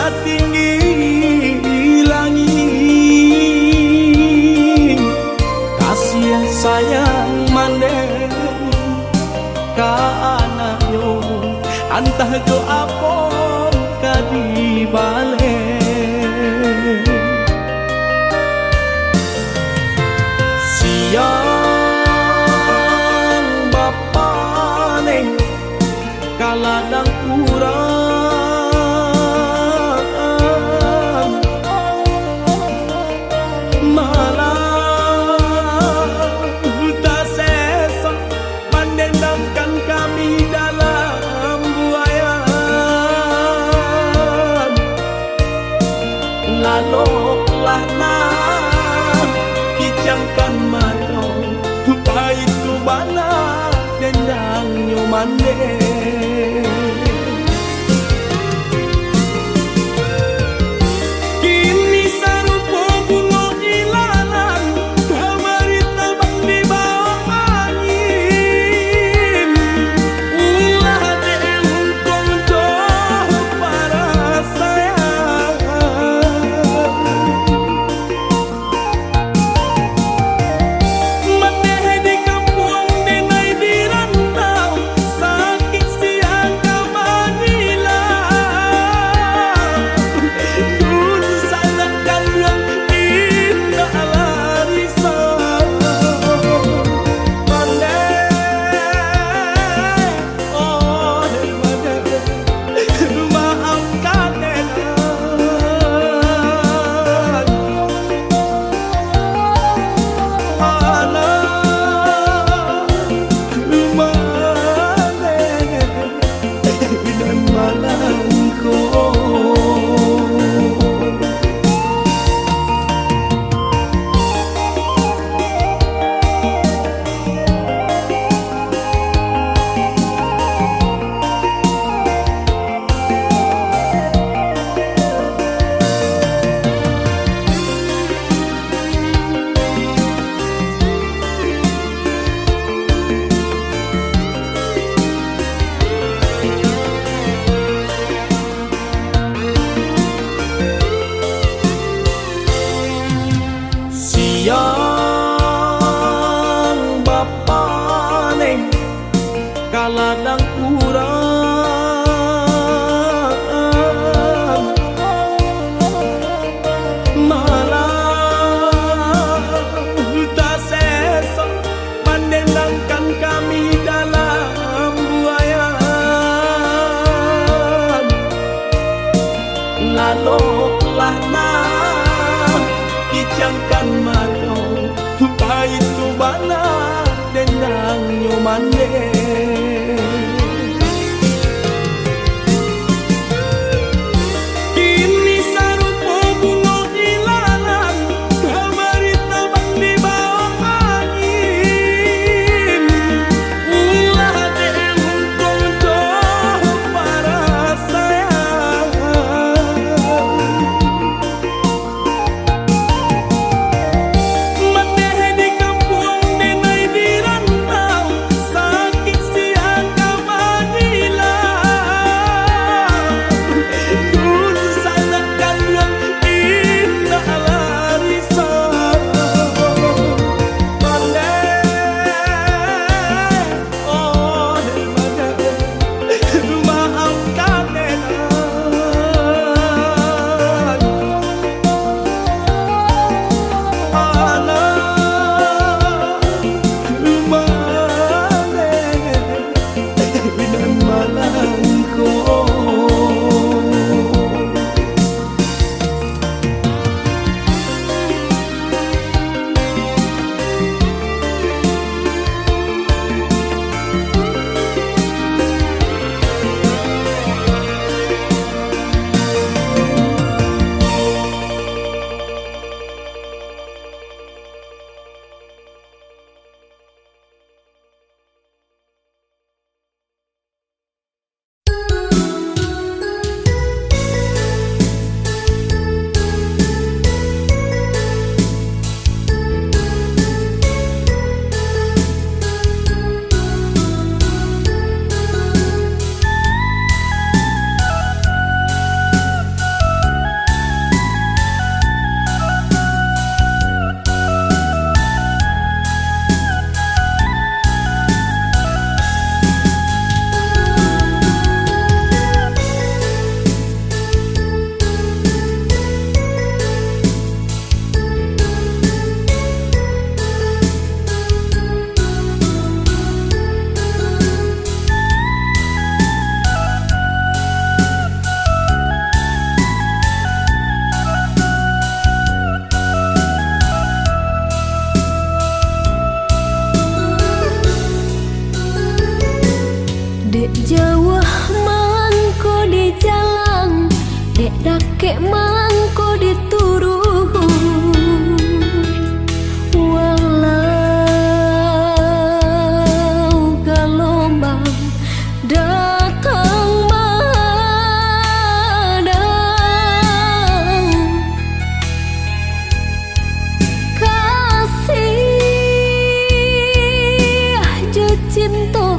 satinggi langit. Kasih sayang mandeng ka anaknya, antah ke apon ka di balik. Siang bapa neng kaladang urang, malah tak sesa mendendamkan kami dalam buayan. Laloklah nah kijangkan mata, baik tu bana dendang nyomande. Kini sarupo bunga ilalang, kamari terbang di bawah angin. Ulah diuntung jauh para sayang. Maneh di kampung denai di rantau, sakit siang kamanilang. Dun sangatkan yang indah larisan. Maneh, oh maneh, maafkan enak. Dan malangko. Siang bapa neng kaladang urang, malah tak sesa mendendangkan kami dalam buayan. Laloklah nah kijangkan mata, baik tu bana dendang nyomande. Kini sarupo bunga ilalang, kamari terbang di bawah angin. Ulah diuntung jauh para sayang. Maneh di kampung denai di rantau, sakit Dake mangko dituruh walau gelombang datang madang. Kasih je cinta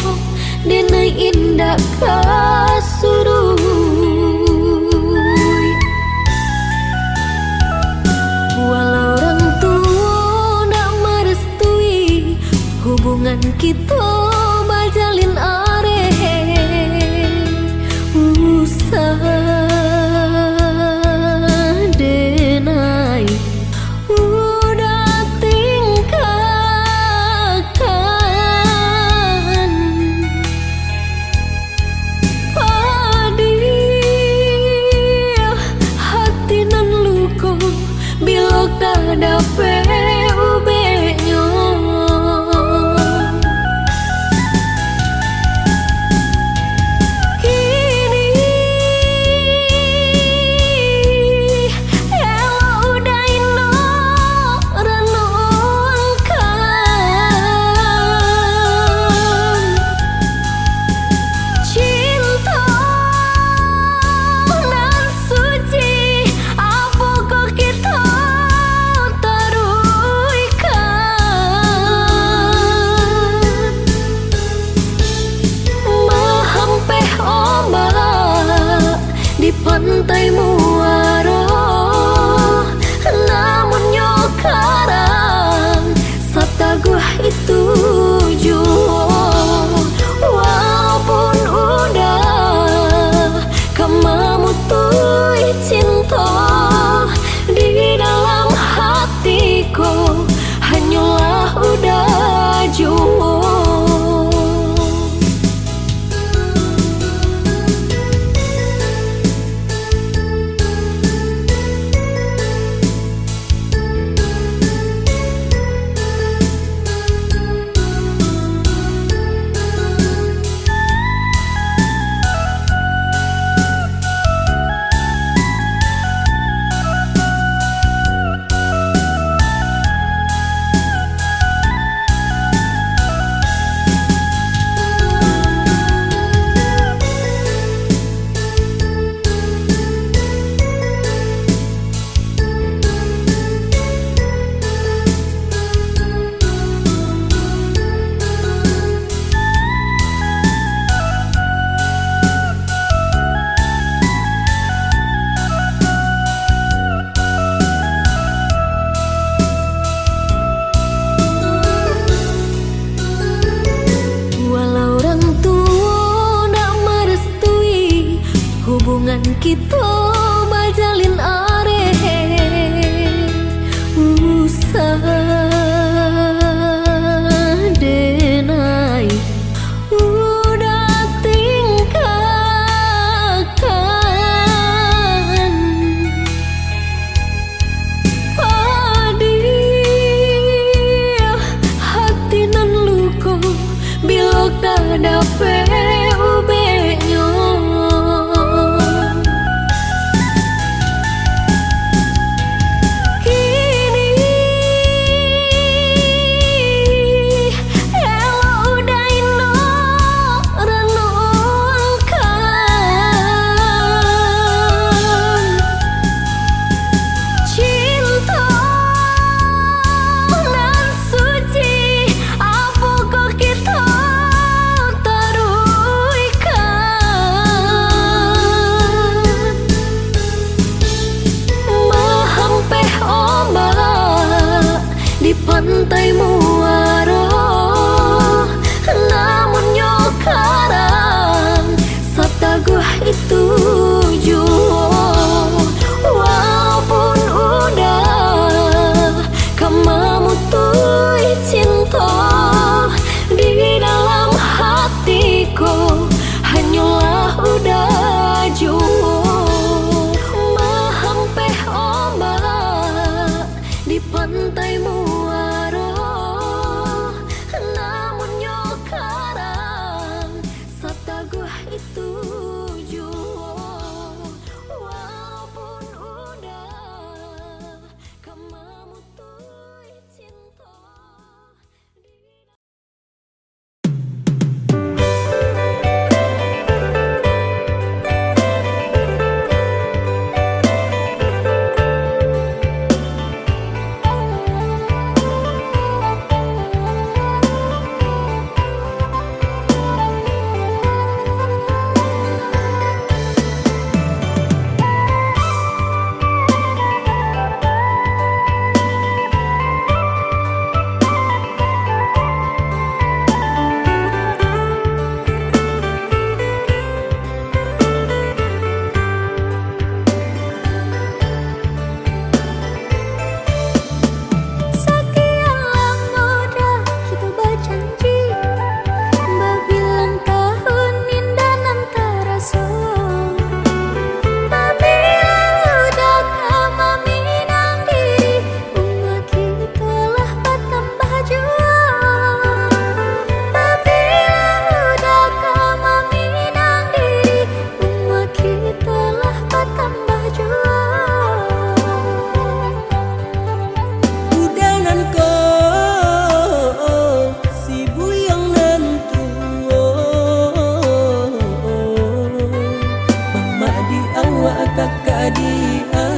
dina indah kasuruh. Walau orang tua nak merestui hubungan kita bajalin areh, usah denai udah tingkahkan. Padih hati nan luka bila kada ubenya. Kini ela udah ino renungkan cinta nan suci apakah kita mahampeh ombak di pantai muara, namun nyokarang sataguh itu jua. Walaupun udah kemamutui cinta di dalam hatiku, hanyalah udah jua. Hubungan kita bajalin areh, usah denai udah tingkahkan. Padih hati nan luka bila kada ubenya. watak ka dia